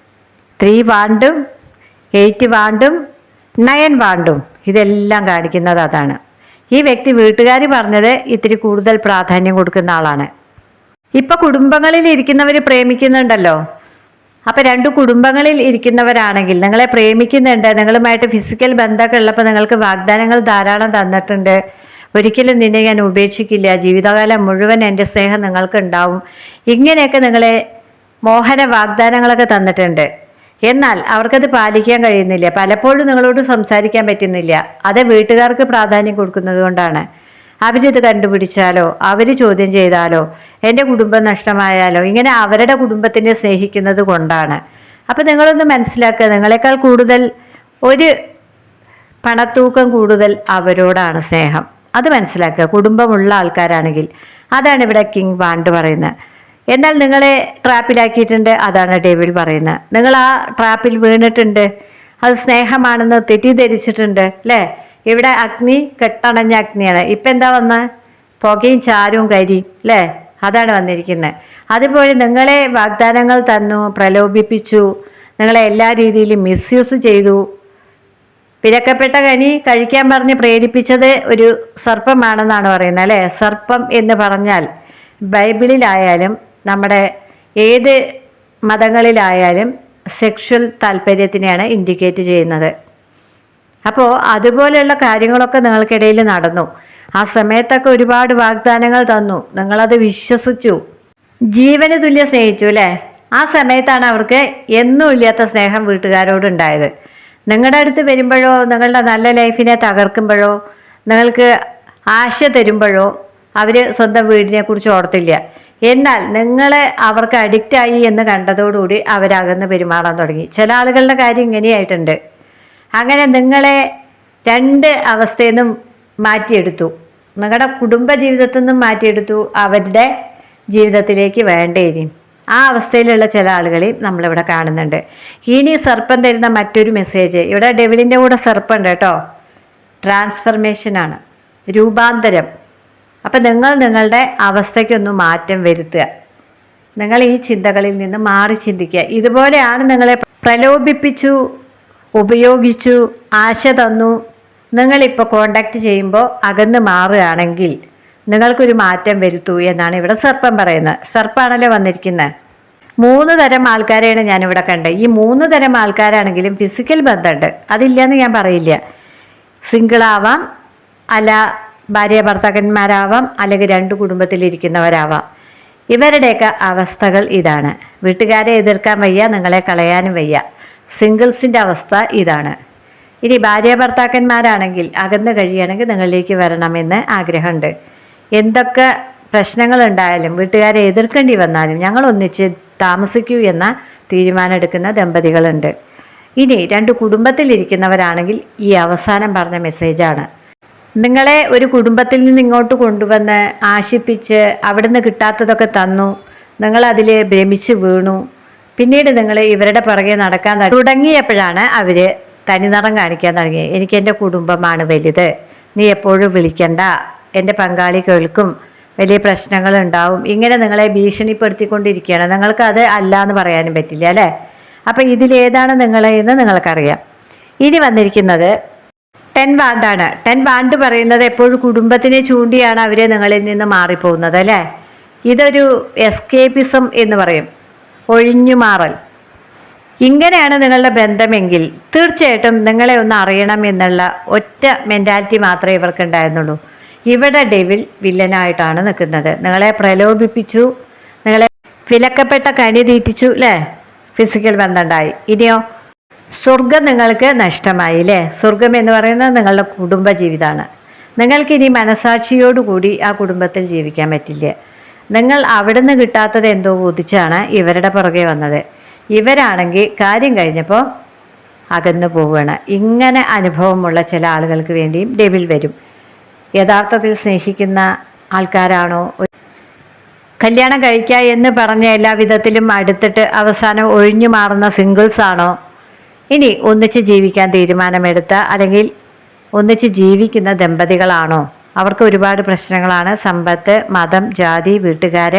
3 വാണ്ടും 8 വാണ്ടും 9 വാണ്ടും ഇതെല്ലാം കാണിക്കുന്നത് അതാണ്. ഈ വ്യക്തി വീട്ടുകാർ പറഞ്ഞത് ഇത്തിരി കൂടുതൽ പ്രാധാന്യം കൊടുക്കുന്ന ആളാണ്. ഇപ്പൊ കുടുംബങ്ങളിൽ ഇരിക്കുന്നവർ പ്രേമിക്കുന്നുണ്ടല്ലോ. അപ്പൊ 2 കുടുംബങ്ങളിൽ ഇരിക്കുന്നവരാണെങ്കിൽ നിങ്ങളെ പ്രേമിക്കുന്നുണ്ട്, നിങ്ങളുമായിട്ട് ഫിസിക്കൽ ബന്ധമൊക്കെ ഉള്ളപ്പോൾ നിങ്ങൾക്ക് വാഗ്ദാനങ്ങൾ ധാരാളം തന്നിട്ടുണ്ട്. ഒരിക്കലും നിന്നെ ഞാൻ ഉപേക്ഷിക്കില്ല, ജീവിതകാലം മുഴുവൻ എൻ്റെ സ്നേഹം നിങ്ങൾക്ക് ഉണ്ടാവും, ഇങ്ങനെയൊക്കെ നിങ്ങളെ മോഹന വാഗ്ദാനങ്ങളൊക്കെ തന്നിട്ടുണ്ട്. എന്നാൽ അവർക്കത് പാലിക്കാൻ കഴിയുന്നില്ല. പലപ്പോഴും നിങ്ങളോട് സംസാരിക്കാൻ പറ്റുന്നില്ല. അത് വീട്ടുകാർക്ക് പ്രാധാന്യം കൊടുക്കുന്നത് കൊണ്ടാണ്. അവരിത് കണ്ടുപിടിച്ചാലോ അവർ ചോദ്യം ചെയ്താലോ എൻ്റെ കുടുംബം നഷ്ടമായാലോ ഇങ്ങനെ അവരുടെ കുടുംബത്തിനെ സ്നേഹിക്കുന്നത് കൊണ്ടാണ്. അപ്പം നിങ്ങളൊന്ന് മനസ്സിലാക്കുക, നിങ്ങളെക്കാൾ കൂടുതൽ ഒരു പണത്തൂക്കം കൂടുതൽ അവരോടാണ് സ്നേഹം. അത് മനസ്സിലാക്കുക കുടുംബമുള്ള ആൾക്കാരാണെങ്കിൽ. അതാണ് ഇവിടെ കിങ് വാണ്ട് പറയുന്നത്. എന്നാൽ നിങ്ങളെ ട്രാപ്പിലാക്കിയിട്ടുണ്ട്, അതാണ് ഡെവിൾ പറയുന്നത്. നിങ്ങൾ ആ ട്രാപ്പിൽ വീണിട്ടുണ്ട്, അത് സ്നേഹമാണെന്ന് തെറ്റിദ്ധരിച്ചിട്ടുണ്ട് അല്ലേ. ഇവിടെ അഗ്നി കെട്ടണഞ്ഞ അഗ്നിയാണ്. ഇപ്പം എന്താ വന്ന പുകയും ചാരവും കരിയും അല്ലേ, അതാണ് വന്നിരിക്കുന്നത്. അതുപോലെ നിങ്ങളെ വാഗ്ദാനങ്ങൾ തന്നു, പ്രലോഭിപ്പിച്ചു, നിങ്ങളെ എല്ലാ രീതിയിലും മിസ്യൂസ് ചെയ്തു. വിലക്കപ്പെട്ട കനി കഴിക്കാൻ പറഞ്ഞ് പ്രേരിപ്പിച്ചത് ഒരു സർപ്പമാണെന്നാണ് പറയുന്നത് അല്ലേ. സർപ്പം എന്ന് പറഞ്ഞാൽ ബൈബിളിലായാലും നമ്മുടെ ഏത് മതങ്ങളിലായാലും സെക്ഷൽ താല്പര്യത്തിനെയാണ് ഇൻഡിക്കേറ്റ് ചെയ്യുന്നത്. അപ്പോൾ അതുപോലെയുള്ള കാര്യങ്ങളൊക്കെ നിങ്ങൾക്കിടയിൽ നടന്നു. ആ സമയത്തൊക്കെ ഒരുപാട് വാഗ്ദാനങ്ങൾ തന്നു, നിങ്ങളത് വിശ്വസിച്ചു. ജീവന് തുല്യം സ്നേഹിച്ചു അല്ലേ? ആ സമയത്താണ് അവർക്ക് എന്നും ഇല്ലാത്ത സ്നേഹം വീട്ടുകാരോടുണ്ടായത്. നിങ്ങളുടെ അടുത്ത് വരുമ്പോഴോ, നിങ്ങളുടെ നല്ല ലൈഫിനെ തകർക്കുമ്പോഴോ, നിങ്ങൾക്ക് ആശ തരുമ്പോഴോ അവർ സ്വന്തം വീടിനെ കുറിച്ച് ഓർത്തില്ല. എന്നാൽ നിങ്ങളെ അവർക്ക് അഡിക്റ്റായി എന്ന് കണ്ടതോടുകൂടി അവരകന്ന് പെരുമാറാൻ തുടങ്ങി. ചില ആളുകളുടെ കാര്യം ഇങ്ങനെയായിട്ടുണ്ട്. അങ്ങനെ നിങ്ങളെ രണ്ട് അവസ്ഥയിൽ നിന്നും മാറ്റിയെടുത്തു. നിങ്ങളുടെ കുടുംബ ജീവിതത്തിൽ നിന്നും മാറ്റിയെടുത്തു, അവരുടെ ജീവിതത്തിലേക്ക് വേണ്ടേനി. ആ അവസ്ഥയിലുള്ള ചില ആളുകളെയും നമ്മളിവിടെ കാണുന്നുണ്ട്. ഇനി സർപ്പം തരുന്ന മറ്റൊരു മെസ്സേജ്, ഇവിടെ ഡെവിളിൻ്റെ കൂടെ സർപ്പുണ്ട് കേട്ടോ. ട്രാൻസ്ഫർമേഷനാണ്, രൂപാന്തരം. അപ്പം നിങ്ങൾ നിങ്ങളുടെ അവസ്ഥയ്ക്കൊന്ന് മാറ്റം വരുത്തുക. നിങ്ങൾ ഈ ചിന്തകളിൽ നിന്ന് മാറി ചിന്തിക്കുക. ഇതുപോലെയാണ് നിങ്ങളെ പ്രലോഭിപ്പിച്ചു, ഉപയോഗിച്ചു, ആശ തന്നു, നിങ്ങളിപ്പോൾ കോണ്ടാക്ട് ചെയ്യുമ്പോൾ അകന്ന് മാറുകയാണെങ്കിൽ നിങ്ങൾക്കൊരു മാറ്റം വരുത്തൂ എന്നാണ് ഇവിടെ സർപ്പം പറയുന്നത്. സർപ്പാണല്ലോ വന്നിരിക്കുന്നത്. 3 തരം ആൾക്കാരെയാണ് ഞാനിവിടെ കണ്ടത്. ഈ 3 തരം ആൾക്കാരാണെങ്കിലും ഫിസിക്കൽ ബന്ധമുണ്ട്, അതില്ലെന്ന് ഞാൻ പറയില്ല. സിംഗിളാവാം, അല്ല ഭാര്യ ഭർത്താക്കന്മാരാവാം, അല്ലെങ്കിൽ 2 കുടുംബത്തിലിരിക്കുന്നവരാവാം. ഇവരുടെയൊക്കെ അവസ്ഥകൾ ഇതാണ്. വീട്ടുകാരെ എതിർക്കാൻ വയ്യ, നിങ്ങളെ കളയാനും വയ്യ. സിംഗിൾസിൻ്റെ അവസ്ഥ ഇതാണ്. ഇനി ഭാര്യ ഭർത്താക്കന്മാരാണെങ്കിൽ അകന്ന് കഴിയുകയാണെങ്കിൽ നിങ്ങളിലേക്ക് വരണമെന്ന് ആഗ്രഹമുണ്ട്. എന്തൊക്കെ പ്രശ്നങ്ങളുണ്ടായാലും വീട്ടുകാരെ എതിർക്കേണ്ടി വന്നാലും ഞങ്ങൾ ഒന്നിച്ച് താമസിക്കൂ എന്ന തീരുമാനം എടുക്കുന്ന ദമ്പതികളുണ്ട്. ഇനി 2 കുടുംബത്തിലിരിക്കുന്നവരാണെങ്കിൽ ഈ അവസാനം പറഞ്ഞ മെസ്സേജാണ്. നിങ്ങളെ ഒരു കുടുംബത്തിൽ നിന്ന് ഇങ്ങോട്ട് കൊണ്ടുവന്ന് ആശിപ്പിച്ച് അവിടുന്ന് കിട്ടാത്തതൊക്കെ തന്നു, നിങ്ങളതിൽ ഭ്രമിച്ച് വീണു. പിന്നീട് നിങ്ങൾ ഇവരുടെ പുറകെ നടക്കാൻ തുടങ്ങിയപ്പോഴാണ് അവർ തനിനിറം കാണിക്കാൻ തുടങ്ങിയത്. എനിക്ക് എൻ്റെ കുടുംബമാണ് വലുത്, നീ എപ്പോഴും വിളിക്കണ്ട, എൻ്റെ പങ്കാളി കേൾക്കും, വലിയ പ്രശ്നങ്ങളുണ്ടാവും, ഇങ്ങനെ നിങ്ങളെ ഭീഷണിപ്പെടുത്തിക്കൊണ്ടിരിക്കുകയാണ്. നിങ്ങൾക്ക് അത് അല്ല എന്ന് പറയാനും പറ്റില്ല അല്ലേ? അപ്പം ഇതിലേതാണ് നിങ്ങളെ എന്ന് നിങ്ങൾക്കറിയാം. ഇനി വന്നിരിക്കുന്നത് 10 വാണ്ടാണ്. 10 വാണ്ട് പറയുന്നത് എപ്പോഴും കുടുംബത്തിനെ ചൂണ്ടിയാണ് അവരെ നിങ്ങളിൽ നിന്ന് മാറിപ്പോകുന്നത് അല്ലേ? ഇതൊരു എസ്കേപ്പിസം എന്ന് പറയും, ഒഴിഞ്ഞുമാറൽ. ഇങ്ങനെയാണ് നിങ്ങളുടെ ബന്ധമെങ്കിൽ തീർച്ചയായിട്ടും നിങ്ങളെ ഒന്ന് അറിയണം എന്നുള്ള ഒറ്റ മെൻറ്റാലിറ്റി മാത്രമേ ഇവർക്ക് ഉണ്ടായിരുന്നുള്ളൂ. ഇവിടെ ഡെവിൽ വില്ലനായിട്ടാണ് നിൽക്കുന്നത്. നിങ്ങളെ പ്രലോഭിപ്പിച്ചു, നിങ്ങളെ വിലക്കപ്പെട്ട കനി തീറ്റിച്ചു അല്ലേ? ഫിസിക്കൽ ബന്ധം ഉണ്ടായി. ഇനിയോ സ്വർഗം നിങ്ങൾക്ക് നഷ്ടമായി അല്ലേ? സ്വർഗം എന്ന് പറയുന്നത് നിങ്ങളുടെ കുടുംബ ജീവിതമാണ്. നിങ്ങൾക്കിനി മനസാക്ഷിയോടുകൂടി ആ കുടുംബത്തിൽ ജീവിക്കാൻ പറ്റില്ല. നിങ്ങൾ അവിടെ നിന്ന് കിട്ടാത്തത് എന്തോ ഉദിച്ചാണ് ഇവരുടെ പുറകെ വന്നത്. ഇവരാണെങ്കിൽ കാര്യം കഴിഞ്ഞപ്പോൾ അകന്നു പോവുകയാണ്. ഇങ്ങനെ അനുഭവമുള്ള ചില ആളുകൾക്ക് വേണ്ടിയും ഡെവിൽ വരും. യഥാർത്ഥത്തിൽ സ്നേഹിക്കുന്ന ആൾക്കാരാണോ, കല്യാണം കഴിക്കുക എന്ന് പറഞ്ഞ എല്ലാ വിധത്തിലും അടുത്തിട്ട് അവസാനം ഒഴിഞ്ഞു മാറുന്ന സിംഗിൾസ് ആണോ, ഇനി ഒന്നിച്ച് ജീവിക്കാൻ തീരുമാനമെടുത്ത അല്ലെങ്കിൽ ഒന്നിച്ച് ജീവിക്കുന്ന ദമ്പതികളാണോ? അവർക്ക് ഒരുപാട് പ്രശ്നങ്ങളാണ്. സമ്പത്ത്, മതം, ജാതി, വീട്ടുകാർ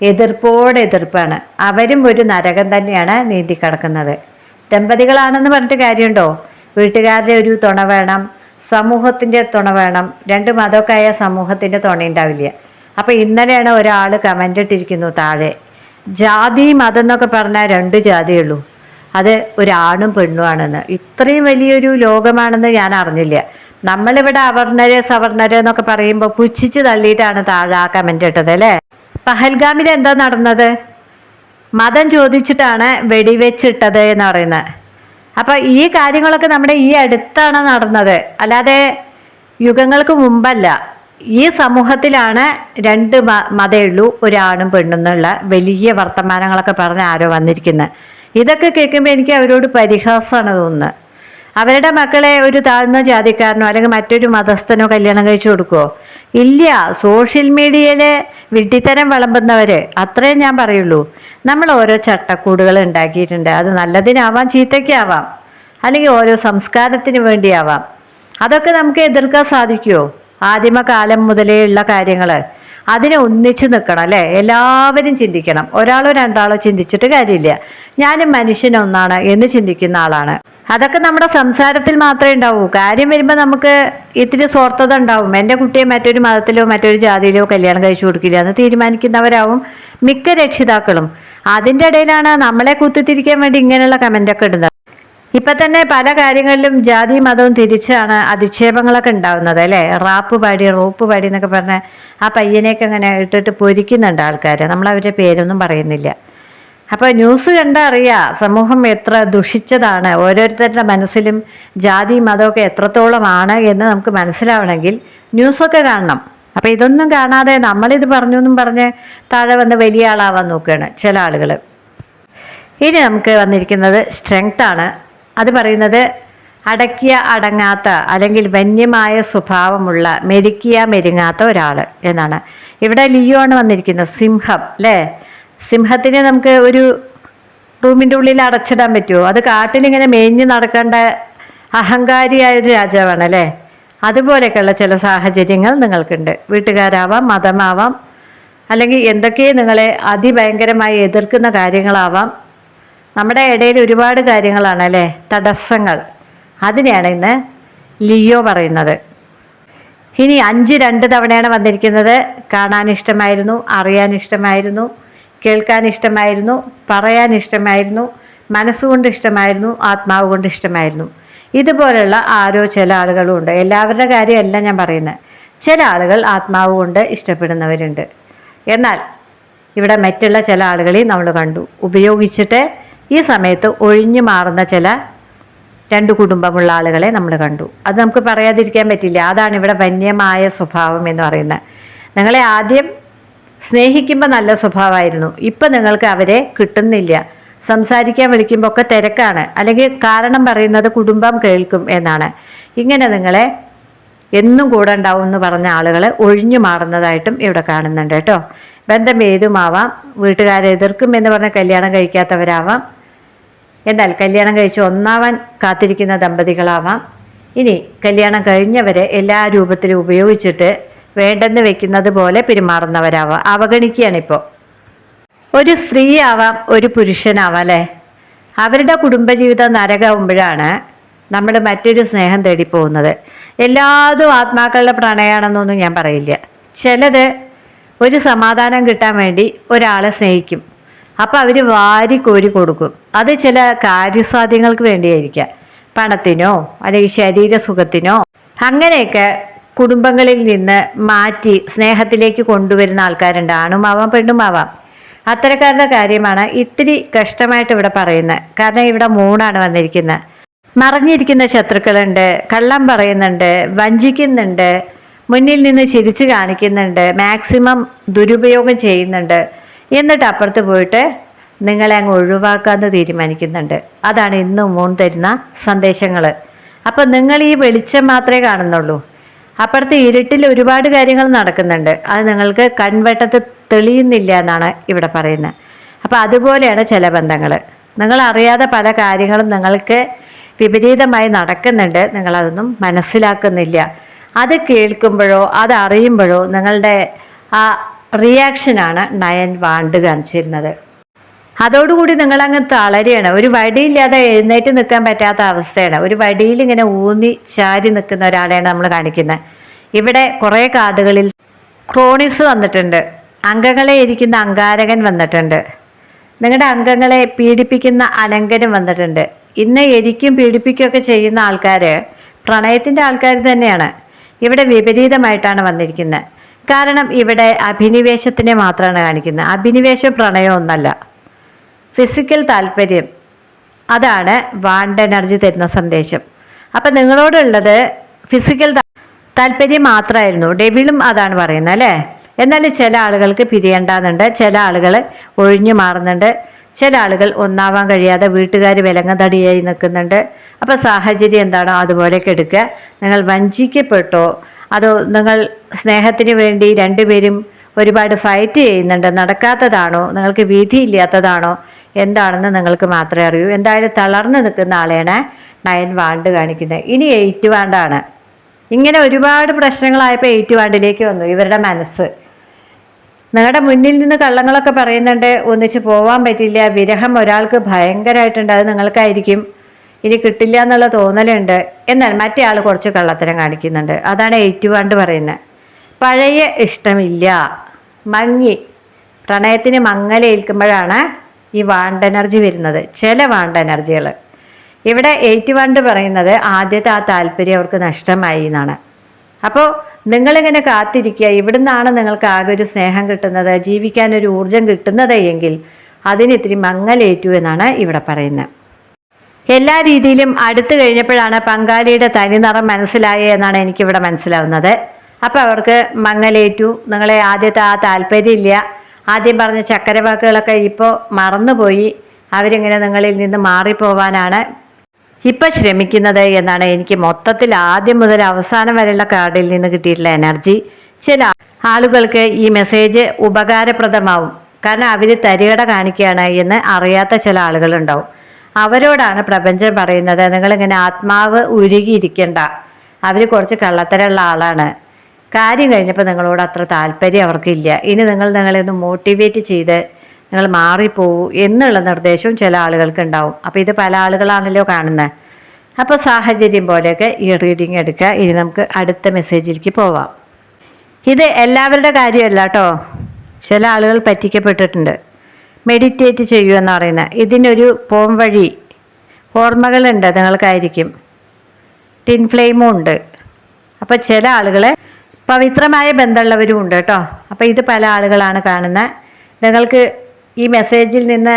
എതിർപ്പോടെ എതിർപ്പാണ്. അവരും ഒരു നരകം തന്നെയാണ് നീന്തി കിടക്കുന്നത്. ദമ്പതികളാണെന്ന് പറഞ്ഞിട്ട് കാര്യമുണ്ടോ? വീട്ടുകാരുടെ ഒരു തുണ വേണം, സമൂഹത്തിൻ്റെ തുണ വേണം. 2 മതമൊക്കെ ആയ സമൂഹത്തിൻ്റെ തുണ ഉണ്ടാവില്ല. അപ്പോൾ ഇന്നലെയാണ് ഒരാൾ കമൻ്റ് ഇട്ടിരിക്കുന്നു താഴെ, ജാതി മതം എന്നൊക്കെ പറഞ്ഞാൽ 2 ജാതിയുള്ളൂ, അത് ഒരാണും പെണ്ണുമാണെന്ന്. ഇത്രയും വലിയൊരു ലോകമാണെന്ന് ഞാൻ അറിഞ്ഞില്ല. നമ്മളിവിടെ അവർണര് സവർണര് എന്നൊക്കെ പറയുമ്പോൾ പുച്ഛിച്ച് തള്ളിയിട്ടാണ് താഴെ ആ കമൻ്റ് ഇട്ടത് അല്ലേ? പഹൽഗാമിൽ എന്താ നടന്നത്? മതം ചോദിച്ചിട്ടാണ് വെടിവെച്ചിട്ടത് എന്ന് പറയുന്നത്. അപ്പം ഈ കാര്യങ്ങളൊക്കെ നമ്മുടെ ഈ അടുത്താണ് നടന്നത്, അല്ലാതെ യുഗങ്ങൾക്ക് മുമ്പല്ല. ഈ സമൂഹത്തിലാണ് 2 മതമേ ഉള്ളൂ, ഒരാണും പെണ്ണെന്നുള്ള വലിയ വർത്തമാനങ്ങളൊക്കെ പറഞ്ഞ് ആരോ വന്നിരിക്കുന്നത്. ഇതൊക്കെ കേൾക്കുമ്പോൾ എനിക്ക് അവരോട് പരിഹാസമാണ് തോന്നുന്നത്. അവരുടെ മക്കളെ ഒരു താഴ്ന്ന ജാതിക്കാരനോ അല്ലെങ്കിൽ മറ്റൊരു മതസ്ഥനോ കല്യാണം കഴിച്ചു കൊടുക്കുമോ? ഇല്ല. സോഷ്യൽ മീഡിയയിൽ വിഡ്ഢിത്തരം വിളമ്പുന്നവർ, അത്രയും ഞാൻ പറയുള്ളൂ. നമ്മൾ ഓരോ ചട്ടക്കൂടുകൾ ഉണ്ടാക്കിയിട്ടുണ്ട്. അത് നല്ലതിനാവാം, ചീത്തയ്ക്കാവാം, അല്ലെങ്കിൽ ഓരോ സംസ്കാരത്തിന് വേണ്ടിയാവാം. അതൊക്കെ നമുക്ക് എതിർക്കാൻ സാധിക്കുമോ? ആദിമകാലം മുതലേ ഉള്ള കാര്യങ്ങൾ, അതിനെ ഒന്നിച്ച് നിൽക്കണം അല്ലേ? എല്ലാവരും ചിന്തിക്കണം. ഒരാളോ 2 ആളോ ചിന്തിച്ചിട്ട് കാര്യമില്ല. ഞാനും മനുഷ്യനൊന്നാണ് എന്ന് ചിന്തിക്കുന്ന ആളാണ്. അതൊക്കെ നമ്മുടെ സംസാരത്തിൽ മാത്രമേ ഉണ്ടാവൂ. കാര്യം വരുമ്പോൾ നമുക്ക് ഇത്തിരി സ്വാർത്ഥത ഉണ്ടാവും. എൻ്റെ കുട്ടിയെ മറ്റൊരു മതത്തിലോ മറ്റൊരു ജാതിയിലോ കല്യാണം കഴിച്ചു കൊടുക്കില്ല എന്ന് തീരുമാനിക്കുന്നവരാവും മിക്ക രക്ഷിതാക്കളും. അതിൻ്റെ ഇടയിലാണ് നമ്മളെ കുത്തിത്തിരിക്കാൻ വേണ്ടി ഇങ്ങനെയുള്ള കമൻ്റൊക്കെ ഇടുന്നത്. ഇപ്പൊ തന്നെ പല കാര്യങ്ങളിലും ജാതി മതവും തിരിച്ചാണ് അധിക്ഷേപങ്ങളൊക്കെ ഉണ്ടാവുന്നത് അല്ലേ. റോപ്പ് പാടി എന്നൊക്കെ പറഞ്ഞ ആ പയ്യനെയൊക്കെ അങ്ങനെ ഇട്ടിട്ട് പൊരിക്കുന്നുണ്ട് ആൾക്കാർ. നമ്മൾ അവരുടെ പേരൊന്നും പറയുന്നില്ല. അപ്പോൾ ന്യൂസ് കണ്ടാൽ അറിയാം സമൂഹം എത്ര ദുഷിച്ചതാണ്, ഓരോരുത്തരുടെ മനസ്സിലും ജാതി മതമൊക്കെ എത്രത്തോളമാണ് എന്ന് നമുക്ക് മനസ്സിലാവണമെങ്കിൽ ന്യൂസൊക്കെ കാണണം. അപ്പം ഇതൊന്നും കാണാതെ നമ്മളിത് പറഞ്ഞു എന്നും പറഞ്ഞ് താഴെ വന്ന് വലിയ ആളാവാൻ നോക്കുകയാണ് ചില ആളുകൾ. ഇനി നമുക്ക് വന്നിരിക്കുന്നത് സ്ട്രെങ്ത് ആണ്. അത് പറയുന്നത് അടക്കിയ അടങ്ങാത്ത അല്ലെങ്കിൽ വന്യമായ സ്വഭാവമുള്ള മെരുക്കിയ മെരുങ്ങാത്ത ഒരാൾ എന്നാണ്. ഇവിടെ ലിയോ ആണ് വന്നിരിക്കുന്നത്, സിംഹം അല്ലേ. സിംഹത്തിനെ നമുക്ക് ഒരു റൂമിൻ്റെ ഉള്ളിൽ അടച്ചിടാൻ പറ്റുമോ? അത് കാട്ടിലിങ്ങനെ മേഞ്ഞ് നടക്കേണ്ട അഹങ്കാരിയായൊരു രാജാവാണ് അല്ലേ. അതുപോലെയൊക്കെയുള്ള ചില സാഹചര്യങ്ങൾ നിങ്ങൾക്കുണ്ട്. വീട്ടുകാരാവാം, മതമാവാം, അല്ലെങ്കിൽ എന്തൊക്കെ നിങ്ങളെ അതിഭയങ്കരമായി എതിർക്കുന്ന കാര്യങ്ങളാവാം. നമ്മുടെ ഇടയിൽ ഒരുപാട് കാര്യങ്ങളാണ് അല്ലേ, തടസ്സങ്ങൾ. അതിനെയാണ് ഇന്ന് ലിയോ പറയുന്നത്. ഇനി 5 തവണയാണ് വന്നിരിക്കുന്നത്. കാണാൻ ഇഷ്ടമായിരുന്നു, അറിയാൻ ഇഷ്ടമായിരുന്നു, കേൾക്കാൻ ഇഷ്ടമായിരുന്നു, പറയാൻ ഇഷ്ടമായിരുന്നു, മനസ്സുകൊണ്ട് ഇഷ്ടമായിരുന്നു, ആത്മാവ് കൊണ്ട് ഇഷ്ടമായിരുന്നു. ഇതുപോലുള്ള ആരോ ചില ആളുകളും ഉണ്ട്. എല്ലാവരുടെ കാര്യമല്ല ഞാൻ പറയുന്നത്. ചില ആളുകൾ ആത്മാവ് കൊണ്ട് ഇഷ്ടപ്പെടുന്നവരുണ്ട്. എന്നാൽ ഇവിടെ മറ്റുള്ള ചില ആളുകളെയും നമ്മൾ കണ്ടു. ഉപയോഗിച്ചിട്ട് ഈ സമയത്ത് ഒഴിഞ്ഞു മാറുന്ന ചില 2 കുടുംബമുള്ള ആളുകളെ നമ്മൾ കണ്ടു. അത് നമുക്ക് പറയാതിരിക്കാൻ പറ്റില്ല. അതാണ് ഇവിടെ വന്യമായ സ്വഭാവം എന്ന് പറയുന്നത്. നിങ്ങളെ ആദ്യം സ്നേഹിക്കുമ്പോൾ നല്ല സ്വഭാവമായിരുന്നു, ഇപ്പം നിങ്ങൾക്ക് അവരെ കിട്ടുന്നില്ല. സംസാരിക്കാൻ വിളിക്കുമ്പോൾ ഒക്കെ തിരക്കാണ്, അല്ലെങ്കിൽ കാരണം പറയുന്നത് കുടുംബം കേൾക്കും എന്നാണ്. ഇങ്ങനെ നിങ്ങളെ എന്നും കൂടെ ഉണ്ടാവും എന്ന് പറഞ്ഞ ആളുകൾ ഒഴിഞ്ഞു മാറുന്നതായിട്ടും ഇവിടെ കാണുന്നുണ്ട് കേട്ടോ. ബന്ധം ഏതുമാവാം. വീട്ടുകാരെ എതിർക്കും എന്ന് പറഞ്ഞ കല്യാണം കഴിക്കാത്തവരാവാം, എന്നാൽ കല്യാണം കഴിച്ച് ഒന്നാവാൻ കാത്തിരിക്കുന്ന ദമ്പതികളാവാം. ഇനി കല്യാണം കഴിഞ്ഞവരെ എല്ലാ രൂപത്തിലും ഉപയോഗിച്ചിട്ട് വേണ്ടെന്ന് വെക്കുന്നത് പോലെ പെരുമാറുന്നവരാവാം. അവഗണിക്കുകയാണിപ്പോൾ. ഒരു സ്ത്രീ ആവാം, ഒരു പുരുഷനാവാം അല്ലേ. അവരുടെ കുടുംബജീവിതം നരകമാകുമ്പോഴാണ് നമ്മൾ മറ്റൊരു സ്നേഹം തേടി പോകുന്നത്. എല്ലാതും ആത്മാക്കളുടെ പ്രണയമാണെന്നൊന്നും ഞാൻ പറയില്ല. ചിലത് ഒരു സമാധാനം കിട്ടാൻ വേണ്ടി ഒരാളെ സ്നേഹിക്കും, അപ്പോൾ അവർ വാരിക്കോരി കൊടുക്കും. അത് ചില കാര്യസാധ്യങ്ങൾക്ക് വേണ്ടിയായിരിക്കാം, പണത്തിനോ അല്ലെങ്കിൽ ശരീരസുഖത്തിനോ. അങ്ങനെയൊക്കെ കുടുംബങ്ങളിൽ നിന്ന് മാറ്റി സ്നേഹത്തിലേക്ക് കൊണ്ടുവരുന്ന ആൾക്കാരുണ്ട്. ആണുമാവാം പെണ്ണുമാവാം. അത്തരക്കാരുടെ കാര്യമാണ് ഇത്തിരി കഷ്ടമായിട്ട് ഇവിടെ പറയുന്നത്. കാരണം ഇവിടെ 3 വന്നിരിക്കുന്നത്. മറഞ്ഞിരിക്കുന്ന ശത്രുക്കളുണ്ട്, കള്ളം പറയുന്നുണ്ട്, വഞ്ചിക്കുന്നുണ്ട്, മുന്നിൽ നിന്ന് ചിരിച്ചു കാണിക്കുന്നുണ്ട്, മാക്സിമം ദുരുപയോഗം ചെയ്യുന്നുണ്ട്. എന്നിട്ട് അപ്പുറത്ത് പോയിട്ട് നിങ്ങളെ അങ്ങ് ഒഴിവാക്കാമെന്ന് തീരുമാനിക്കുന്നുണ്ട്. അതാണ് ഇന്ന് മൂൺ തരുന്ന സന്ദേശങ്ങൾ. അപ്പം നിങ്ങൾ ഈ വെളിച്ചം മാത്രമേ കാണുന്നുള്ളൂ. അപ്പുറത്ത് ഇരുട്ടിൽ ഒരുപാട് കാര്യങ്ങൾ നടക്കുന്നുണ്ട്. അത് നിങ്ങൾക്ക് കൺവെട്ടത്ത് തെളിയുന്നില്ല എന്നാണ് ഇവിടെ പറയുന്നത്. അപ്പം അതുപോലെയാണ് ചില ബന്ധങ്ങൾ. നിങ്ങൾ അറിയാതെ പല കാര്യങ്ങളും നിങ്ങൾക്ക് വിപരീതമായി നടക്കുന്നുണ്ട്. നിങ്ങളതൊന്നും മനസ്സിലാക്കുന്നില്ല. അത് കേൾക്കുമ്പോഴോ അത് അറിയുമ്പോഴോ നിങ്ങളുടെ ആ റിയാക്ഷനാണ് നയൻ വാണ്ട് കാണിച്ചിരുന്നത്. അതോടുകൂടി നിങ്ങളങ്ങ് തളരുകയാണ്. ഒരു വടിയില്ലാതെ എഴുന്നേറ്റ് നിൽക്കാൻ പറ്റാത്ത അവസ്ഥയാണ്. ഒരു വടിയിൽ ഇങ്ങനെ ഊന്നി ചാരി നിൽക്കുന്ന ഒരാളെയാണ് നമ്മൾ കാണിക്കുന്നത്. ഇവിടെ കുറേ കാർഡുകളിൽ ക്രോണിസ് വന്നിട്ടുണ്ട്, അംഗങ്ങളെ ഇരിക്കുന്ന അങ്കാരകൻ വന്നിട്ടുണ്ട്, നിങ്ങളുടെ അംഗങ്ങളെ പീഡിപ്പിക്കുന്ന അനങ്കനും വന്നിട്ടുണ്ട്. ഇന്ന് എരിക്കും പീഡിപ്പിക്കുകയൊക്കെ ചെയ്യുന്ന ആൾക്കാർ പ്രണയത്തിൻ്റെ ആൾക്കാർ തന്നെയാണ്. ഇവിടെ വിപരീതമായിട്ടാണ് വന്നിരിക്കുന്നത്. കാരണം ഇവിടെ അഭിനിവേശത്തിനെ മാത്രമാണ് കാണിക്കുന്നത്. അഭിനിവേശം പ്രണയമൊന്നല്ല, ഫിസിക്കൽ താല്പര്യം. അതാണ് വാണ്ട് എനർജി തരുന്ന സന്ദേശം. അപ്പം നിങ്ങളോടുള്ളത് ഫിസിക്കൽ താല്പര്യം മാത്രമായിരുന്നു. ഡെവിളും അതാണ് പറയുന്നത് അല്ലേ. എന്നാൽ ചില ആളുകൾക്ക് പിരിയേണ്ടാന്നുണ്ട്, ചില ആളുകൾ ഒഴിഞ്ഞു മാറുന്നുണ്ട്, ചില ആളുകൾ ഒന്നാവാൻ കഴിയാതെ വീട്ടുകാർ വിലങ്ങതടിയായി നിൽക്കുന്നുണ്ട്. അപ്പോൾ സാഹചര്യം എന്താണോ അതുപോലെയൊക്കെ എടുക്കുക. നിങ്ങൾ വഞ്ചിക്കപ്പെട്ടോ അതോ നിങ്ങൾ സ്നേഹത്തിന് വേണ്ടി 2 പേരും ഒരുപാട് ഫൈറ്റ് ചെയ്യുന്നുണ്ട്, നടക്കാത്തതാണോ, നിങ്ങൾക്ക് വിധിയില്ലാത്തതാണോ എന്താണെന്ന് നിങ്ങൾക്ക് മാത്രമേ അറിയൂ. എന്തായാലും തളർന്നു നിൽക്കുന്ന ആളെയാണ് 9 വാണ്ട് കാണിക്കുന്നത്. ഇനി 8 വാണ്ടാണ്. ഇങ്ങനെ ഒരുപാട് പ്രശ്നങ്ങളായപ്പോൾ 8 വാണ്ടിലേക്ക് വന്നു ഇവരുടെ മനസ്സ്. നിങ്ങളുടെ മുന്നിൽ നിന്ന് കള്ളങ്ങളൊക്കെ പറയുന്നുണ്ട്, ഒന്നിച്ച് പോവാൻ പറ്റില്ല, വിരഹം ഒരാൾക്ക് ഭയങ്കരമായിട്ടുണ്ട്, അത് നിങ്ങൾക്കായിരിക്കും, ഇനി കിട്ടില്ല എന്നുള്ള തോന്നലുണ്ട്. എന്നാൽ മറ്റേ ആൾ കുറച്ച് കള്ളത്തരം കാണിക്കുന്നുണ്ട്. അതാണ് 8 വാണ്ട് പറയുന്നത്. പഴയ ഇഷ്ടമില്ല, മങ്ങി, പ്രണയത്തിന് മങ്ങലേൽക്കുമ്പോഴാണ് ഈ വാണ്ട് എനർജി വരുന്നത്. ചില വാണ്ട് എനർജികൾ ഇവിടെ 81 പറയുന്നത് ആദ്യത്തെ ആ താല്പര്യം അവർക്ക് നഷ്ടമായി എന്നാണ്. അപ്പോൾ നിങ്ങളിങ്ങനെ കാത്തിരിക്കുക, ഇവിടുന്നാണ് നിങ്ങൾക്ക് ആകെ ഒരു സ്നേഹം കിട്ടുന്നത്, ജീവിക്കാനൊരു ഊർജം കിട്ടുന്നത് എങ്കിൽ അതിന് ഇത്തിരി മങ്ങലേറ്റു എന്നാണ് ഇവിടെ പറയുന്നത്. എല്ലാ രീതിയിലും അടുത്തു കഴിഞ്ഞപ്പോഴാണ് പങ്കാളിയുടെ തനിനിറം മനസ്സിലായേ എന്നാണ് എനിക്കിവിടെ മനസ്സിലാവുന്നത്. അപ്പോൾ അവർക്ക് മങ്ങലേറ്റു, നിങ്ങളെ ആദ്യത്തെ ആ താല്പര്യമില്ല, ആദ്യം പറഞ്ഞ ചക്കരവാക്കുകളൊക്കെ ഇപ്പോൾ മറന്നുപോയി, അവരിങ്ങനെ നിങ്ങളിൽ നിന്ന് മാറിപ്പോവാനാണ് ഇപ്പം ശ്രമിക്കുന്നത് എന്നാണ് എനിക്ക് മൊത്തത്തിൽ ആദ്യം മുതൽ അവസാനം വരെയുള്ള കാർഡിൽ നിന്ന് കിട്ടിയിട്ടുള്ള എനർജി. ചില ആളുകൾക്ക് ഈ മെസ്സേജ് ഉപകാരപ്രദമാവും, കാരണം അവർ തരികട കാണിക്കുകയാണ് എന്ന് അറിയാത്ത ചില ആളുകളുണ്ടാവും. അവരോടാണ് പ്രപഞ്ചം പറയുന്നത്, നിങ്ങളിങ്ങനെ ആത്മാവ് ഉരുകിയിരിക്കണ്ട, അവർ കുറച്ച് കള്ളത്തരമുള്ള ആളാണ്, കാര്യം കഴിഞ്ഞപ്പോൾ നിങ്ങളോട് അത്ര താല്പര്യം അവർക്കില്ല, ഇനി നിങ്ങളെ ഒന്ന് മോട്ടിവേറ്റ് ചെയ്ത് നിങ്ങൾ മാറിപ്പോവൂ എന്നുള്ള നിർദ്ദേശവും ചില ആളുകൾക്ക് ഉണ്ടാവും. അപ്പോൾ ഇത് പല ആളുകളാണല്ലോ കാണുന്നത്. അപ്പോൾ സാഹചര്യം പോലെയൊക്കെ ഈ റീഡിങ് എടുക്കുക. ഇനി നമുക്ക് അടുത്ത മെസ്സേജിലേക്ക് പോവാം. ഇത് എല്ലാവരുടെ കാര്യമല്ല കേട്ടോ, ചില ആളുകൾ പറ്റിക്കപ്പെട്ടിട്ടുണ്ട്. മെഡിറ്റേറ്റ് ചെയ്യുമെന്ന് പറയുന്നത് ഇതിനൊരു പോം വഴി ഓർമ്മകളുണ്ട് നിങ്ങൾക്കായിരിക്കും, ടിൻ ഫ്ലെയിമും ഉണ്ട്. അപ്പോൾ ചില ആളുകൾ പവിത്രമായ ബന്ധമുള്ളവരും ഉണ്ട് കേട്ടോ. അപ്പോൾ ഇത് പല ആളുകളാണ് കാണുന്നത്. നിങ്ങൾക്ക് ഈ മെസ്സേജിൽ നിന്ന്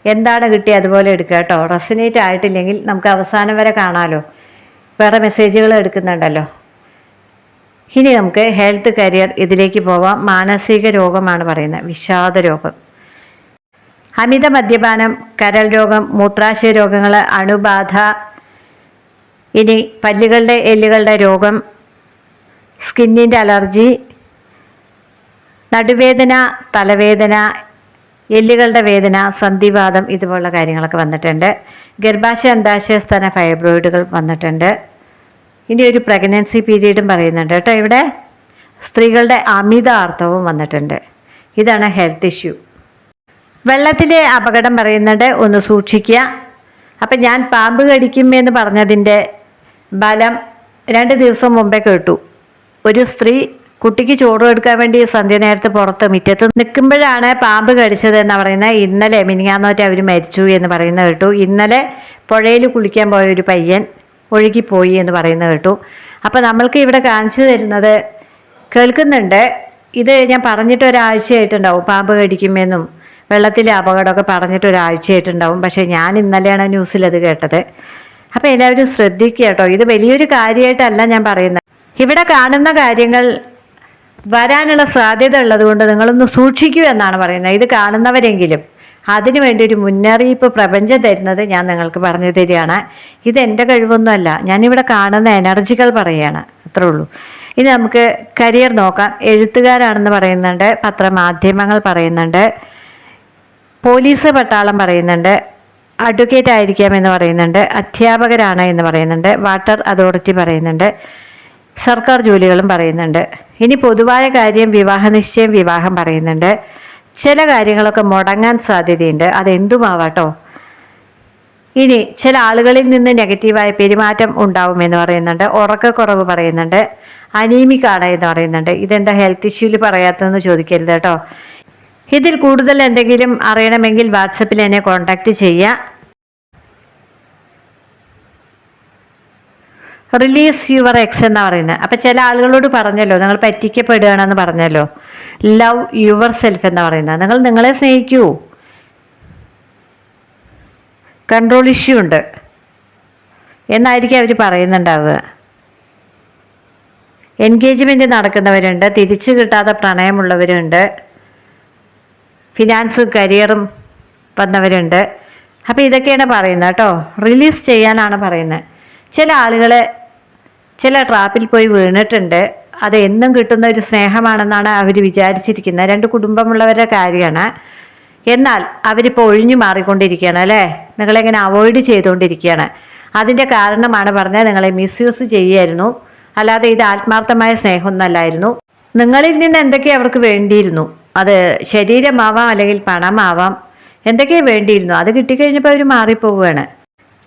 എന്താണ് കിട്ടിയത് അതുപോലെ എടുക്കുക കേട്ടോ. റെസനേറ്റ് ആയിട്ടില്ലെങ്കിൽ നമുക്ക് അവസാനം വരെ കാണാമല്ലോ, വേറെ മെസ്സേജുകൾ എടുക്കുന്നുണ്ടല്ലോ. ഇനി നമുക്ക് ഹെൽത്ത്, കരിയർ ഇതിലേക്ക് പോവാം. മാനസിക രോഗമാണ് പറയുന്നത്, വിഷാദ രോഗം, അമിത മദ്യപാനം, കരൾ രോഗം, മൂത്രാശയ രോഗങ്ങൾ, അണുബാധ, ഇനി പല്ലുകളുടെ എല്ലുകളുടെ രോഗം, സ്കിന്നിൻ്റെ അലർജി, നടുവേദന, തലവേദന, എല്ലുകളുടെ വേദന, സന്ധിവാതം, ഇതുപോലുള്ള കാര്യങ്ങളൊക്കെ വന്നിട്ടുണ്ട്. ഗർഭാശയ അണ്ഡാശയ സ്തന ഫൈബ്രോയിഡുകൾ വന്നിട്ടുണ്ട്. ഇനി ഒരു പ്രഗ്നൻസി പീരീഡും പറയുന്നുണ്ട് കേട്ടോ. ഇവിടെ സ്ത്രീകളുടെ അമിത ആർത്തവവും വന്നിട്ടുണ്ട്. ഇതാണ് ഹെൽത്ത് ഇഷ്യൂ. വെള്ളത്തിലെ അപകടം പറയുന്നുണ്ട്, ഒന്ന് സൂക്ഷിക്കുക. അപ്പം ഞാൻ പാമ്പ് കടിക്കുമെന്ന് പറഞ്ഞതിൻ്റെ ബലം 2 ദിവസം മുമ്പേ കേട്ടു. ഒരു സ്ത്രീ കുട്ടിക്ക് ചോറ് എടുക്കാൻ വേണ്ടി സന്ധ്യ നേരത്ത് പുറത്ത് മുറ്റത്ത് നിൽക്കുമ്പോഴാണ് പാമ്പ് കടിച്ചത് എന്ന് പറയുന്നത്. ഇന്നലെ മിനിങ്ങാന്നോറ്റ് അവർ മരിച്ചു എന്ന് പറയുന്നത് കേട്ടു. ഇന്നലെ പുഴയിൽ കുളിക്കാൻ പോയ ഒരു പയ്യൻ ഒഴുകിപ്പോയി എന്ന് പറയുന്നത് കേട്ടു. അപ്പോൾ നമ്മൾക്ക് ഇവിടെ കാണിച്ചു തരുന്നത് കേൾക്കുന്നുണ്ട്. ഇത് ഞാൻ പറഞ്ഞിട്ട് ഒരാഴ്ചയായിട്ടുണ്ടാവും, പാമ്പ് കടിക്കുമെന്നും വെള്ളത്തിലെ അപകടമൊക്കെ പറഞ്ഞിട്ട് ഒരാഴ്ചയായിട്ടുണ്ടാവും. പക്ഷേ ഞാൻ ഇന്നലെയാണ് ന്യൂസിൽ അത് കേട്ടത്. അപ്പോൾ എല്ലാവരും ശ്രദ്ധിക്കുക കേട്ടോ. ഇത് വലിയൊരു കാര്യമായിട്ടല്ല ഞാൻ പറയുന്നത്. ഇവിടെ കാണുന്ന കാര്യങ്ങൾ വരാനുള്ള സാധ്യത ഉള്ളതുകൊണ്ട് നിങ്ങളൊന്ന് സൂക്ഷിക്കൂ എന്നാണ് പറയുന്നത്. ഇത് കാണുന്നവരെങ്കിലും അതിനു വേണ്ടി ഒരു മുന്നറിയിപ്പ് പ്രപഞ്ചം തരുന്നത് ഞാൻ നിങ്ങൾക്ക് പറഞ്ഞു തരികയാണ്. ഇത് എൻ്റെ കഴിവൊന്നുമല്ല, ഞാനിവിടെ കാണുന്ന എനർജികൾ പറയുകയാണ്, അത്രേ ഉള്ളൂ. ഇനി നമുക്ക് കരിയർ നോക്കാം. എഴുത്തുകാരാണെന്ന് പറയുന്നുണ്ട്, പത്രമാധ്യമങ്ങൾ പറയുന്നുണ്ട്, പോലീസ് പട്ടാളം പറയുന്നുണ്ട്, അഡ്വക്കേറ്റ് ആയിരിക്കാമെന്ന് പറയുന്നുണ്ട്, അധ്യാപകരാണ് എന്ന് പറയുന്നുണ്ട്, വാട്ടർ അതോറിറ്റി പറയുന്നുണ്ട്, സർക്കാർ ജോലികളും പറയുന്നുണ്ട്. ഇനി പൊതുവായ കാര്യം വിവാഹ നിശ്ചയം, വിവാഹം പറയുന്നുണ്ട്. ചില കാര്യങ്ങളൊക്കെ മുടങ്ങാൻ സാധ്യതയുണ്ട്, അതെന്തുമാവാട്ടോ. ഇനി ചില ആളുകളിൽ നിന്ന് നെഗറ്റീവായ പെരുമാറ്റം ഉണ്ടാവുമെന്ന് പറയുന്നുണ്ട്, ഉറക്കക്കുറവ് പറയുന്നുണ്ട്, അനീമിക്കാണ് എന്ന് പറയുന്നുണ്ട്. ഇതെന്താ ഹെൽത്ത് ഇഷ്യൂവിൽ പറയാത്തതെന്ന് ചോദിക്കരുത് കേട്ടോ. ഇതിൽ കൂടുതൽ എന്തെങ്കിലും അറിയണമെങ്കിൽ വാട്സപ്പിൽ എന്നെ കോൺടാക്റ്റ് ചെയ്യുക. റിലീസ് യുവർ എക്സ് എന്നാണ് പറയുന്നത്. അപ്പം ചില ആളുകളോട് പറഞ്ഞല്ലോ, നിങ്ങൾ പറ്റിക്കപ്പെടുകയാണെന്ന് പറഞ്ഞല്ലോ. ലവ് യുവർ സെൽഫ് എന്ന് പറയുന്നത്, നിങ്ങൾ നിങ്ങളെ സ്നേഹിക്കൂ. കൺട്രോൾ ഇഷ്യൂ ഉണ്ട് എന്നായിരിക്കും അവർ പറയുന്നുണ്ടാവുക. എൻഗേജ്മെൻറ്റ് നടക്കുന്നവരുണ്ട്, തിരിച്ചു കിട്ടാത്ത പ്രണയമുള്ളവരുണ്ട്, ഫിനാൻസും കരിയറും വന്നവരുണ്ട്. അപ്പോൾ ഇതൊക്കെയാണ് പറയുന്നത് കേട്ടോ. റിലീസ് ചെയ്യാനാണ് പറയുന്നത്. ചില ആളുകൾ ചില ട്രാപ്പിൽ പോയി വീണിട്ടുണ്ട്. അത് എന്നും കിട്ടുന്ന ഒരു സ്നേഹമാണെന്നാണ് അവർ വിചാരിച്ചിരിക്കുന്നത്. 2 കുടുംബമുള്ളവരുടെ കാര്യമാണ്. എന്നാൽ അവരിപ്പോൾ ഒഴിഞ്ഞു മാറിക്കൊണ്ടിരിക്കുകയാണ് അല്ലേ, നിങ്ങളെങ്ങനെ അവോയ്ഡ് ചെയ്തുകൊണ്ടിരിക്കുകയാണ്. അതിൻ്റെ കാരണമാണ് പറഞ്ഞത്, നിങ്ങളെ മിസ്യൂസ് ചെയ്യായിരുന്നു, അല്ലാതെ ഇത് ആത്മാർത്ഥമായ സ്നേഹമൊന്നുമല്ലായിരുന്നു. നിങ്ങളിൽ നിന്ന് എന്തൊക്കെ അവർക്ക് വേണ്ടിയിരുന്നു, അത് ശരീരമാവാം അല്ലെങ്കിൽ പണമാവാം, എന്തൊക്കെയോ വേണ്ടിയിരുന്നു, അത് കിട്ടിക്കഴിഞ്ഞപ്പോൾ അവർ മാറിപ്പോവുകയാണ്.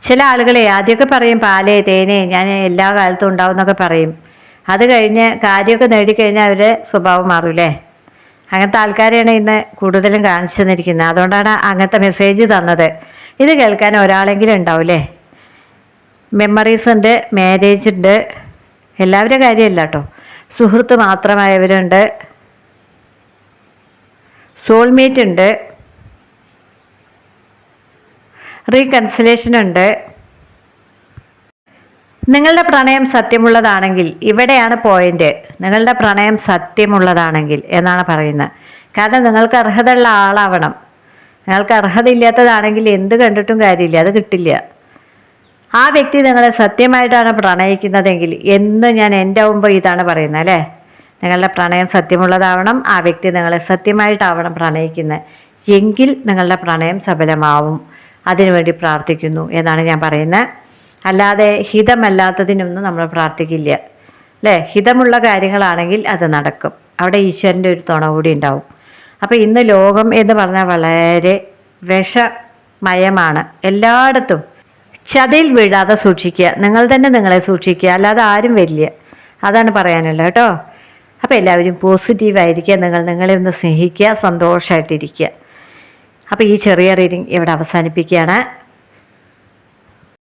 ചില ആളുകളെ ആദ്യമൊക്കെ പറയും പാലേ തേനെ ഞാൻ എല്ലാ കാലത്തും ഉണ്ടാവും എന്നൊക്കെ പറയും. അത് കഴിഞ്ഞ് കാര്യമൊക്കെ നേടിക്കഴിഞ്ഞാൽ അവരുടെ സ്വഭാവം മാറൂലേ. അങ്ങനത്തെ ആൾക്കാരെയാണ് ഇന്ന് കൂടുതലും കാണിച്ചു തന്നിരിക്കുന്നത്. അതുകൊണ്ടാണ് അങ്ങനത്തെ മെസ്സേജ് തന്നത്. ഇത് കേൾക്കാൻ ഒരാളെങ്കിലും ഉണ്ടാവില്ലേ. മെമ്മറീസ് ഉണ്ട്, മാരേജ് ഉണ്ട്, എല്ലാവരുടെ കാര്യമല്ല കേട്ടോ. സുഹൃത്ത് മാത്രമായവരുണ്ട്, സോൾമേറ്റ് ഉണ്ട്, റീകൺസിലേഷൻ ഉണ്ട്. നിങ്ങളുടെ പ്രണയം സത്യമുള്ളതാണെങ്കിൽ, ഇവിടെയാണ് പോയിന്റ്, നിങ്ങളുടെ പ്രണയം സത്യമുള്ളതാണെങ്കിൽ എന്നാണ് പറയുന്നത്. കാരണം നിങ്ങൾക്ക് അർഹതയുള്ള ആളാവണം. നിങ്ങൾക്ക് അർഹതയില്ലാത്തതാണെങ്കിൽ എന്ത് കണ്ടിട്ടും കാര്യമില്ല, അത് കിട്ടില്ല. ആ വ്യക്തി നിങ്ങളെ സത്യമായിട്ടാണ് പ്രണയിക്കുന്നതെങ്കിൽ, എന്ന് ഞാൻ എൻ്റെ മുമ്പ് ഇതാണ് പറയുന്നത് അല്ലേ, നിങ്ങളുടെ പ്രണയം സത്യമുള്ളതാവണം, ആ വ്യക്തി നിങ്ങളെ സത്യമായിട്ടാവണം പ്രണയിക്കുന്നത്, എങ്കിൽ നിങ്ങളുടെ പ്രണയം സഫലമാവും. അതിനുവേണ്ടി പ്രാർത്ഥിക്കുന്നു എന്നാണ് ഞാൻ പറയുന്നത്. അല്ലാതെ ഹിതമല്ലാത്തതിനൊന്നും നമ്മൾ പ്രാർത്ഥിക്കില്ല അല്ലേ. ഹിതമുള്ള കാര്യങ്ങളാണെങ്കിൽ അത് നടക്കും. അവിടെ ഈശ്വരൻ്റെ ഒരു തുണ കൂടി ഉണ്ടാവും. അപ്പോൾ ഇന്ന് ലോകം എന്ന് പറഞ്ഞാൽ വളരെ വിഷമയമാണ്. എല്ലായിടത്തും ചതിയിൽ വീഴാതെ സൂക്ഷിക്കുക, നിങ്ങൾ തന്നെ നിങ്ങളെ സൂക്ഷിക്കുക, അല്ലാതെ ആരും വരില്ല. അതാണ് പറയാനുള്ളത് കേട്ടോ. അപ്പോൾ എല്ലാവരും പോസിറ്റീവായിരിക്കുക, നിങ്ങളെ ഒന്ന് സ്നേഹിക്കുക, സന്തോഷമായിട്ടിരിക്കുക. അപ്പോൾ ഈ ചെറിയ റീഡിങ് ഇവിടെ അവസാനിപ്പിക്കുകയാണ്.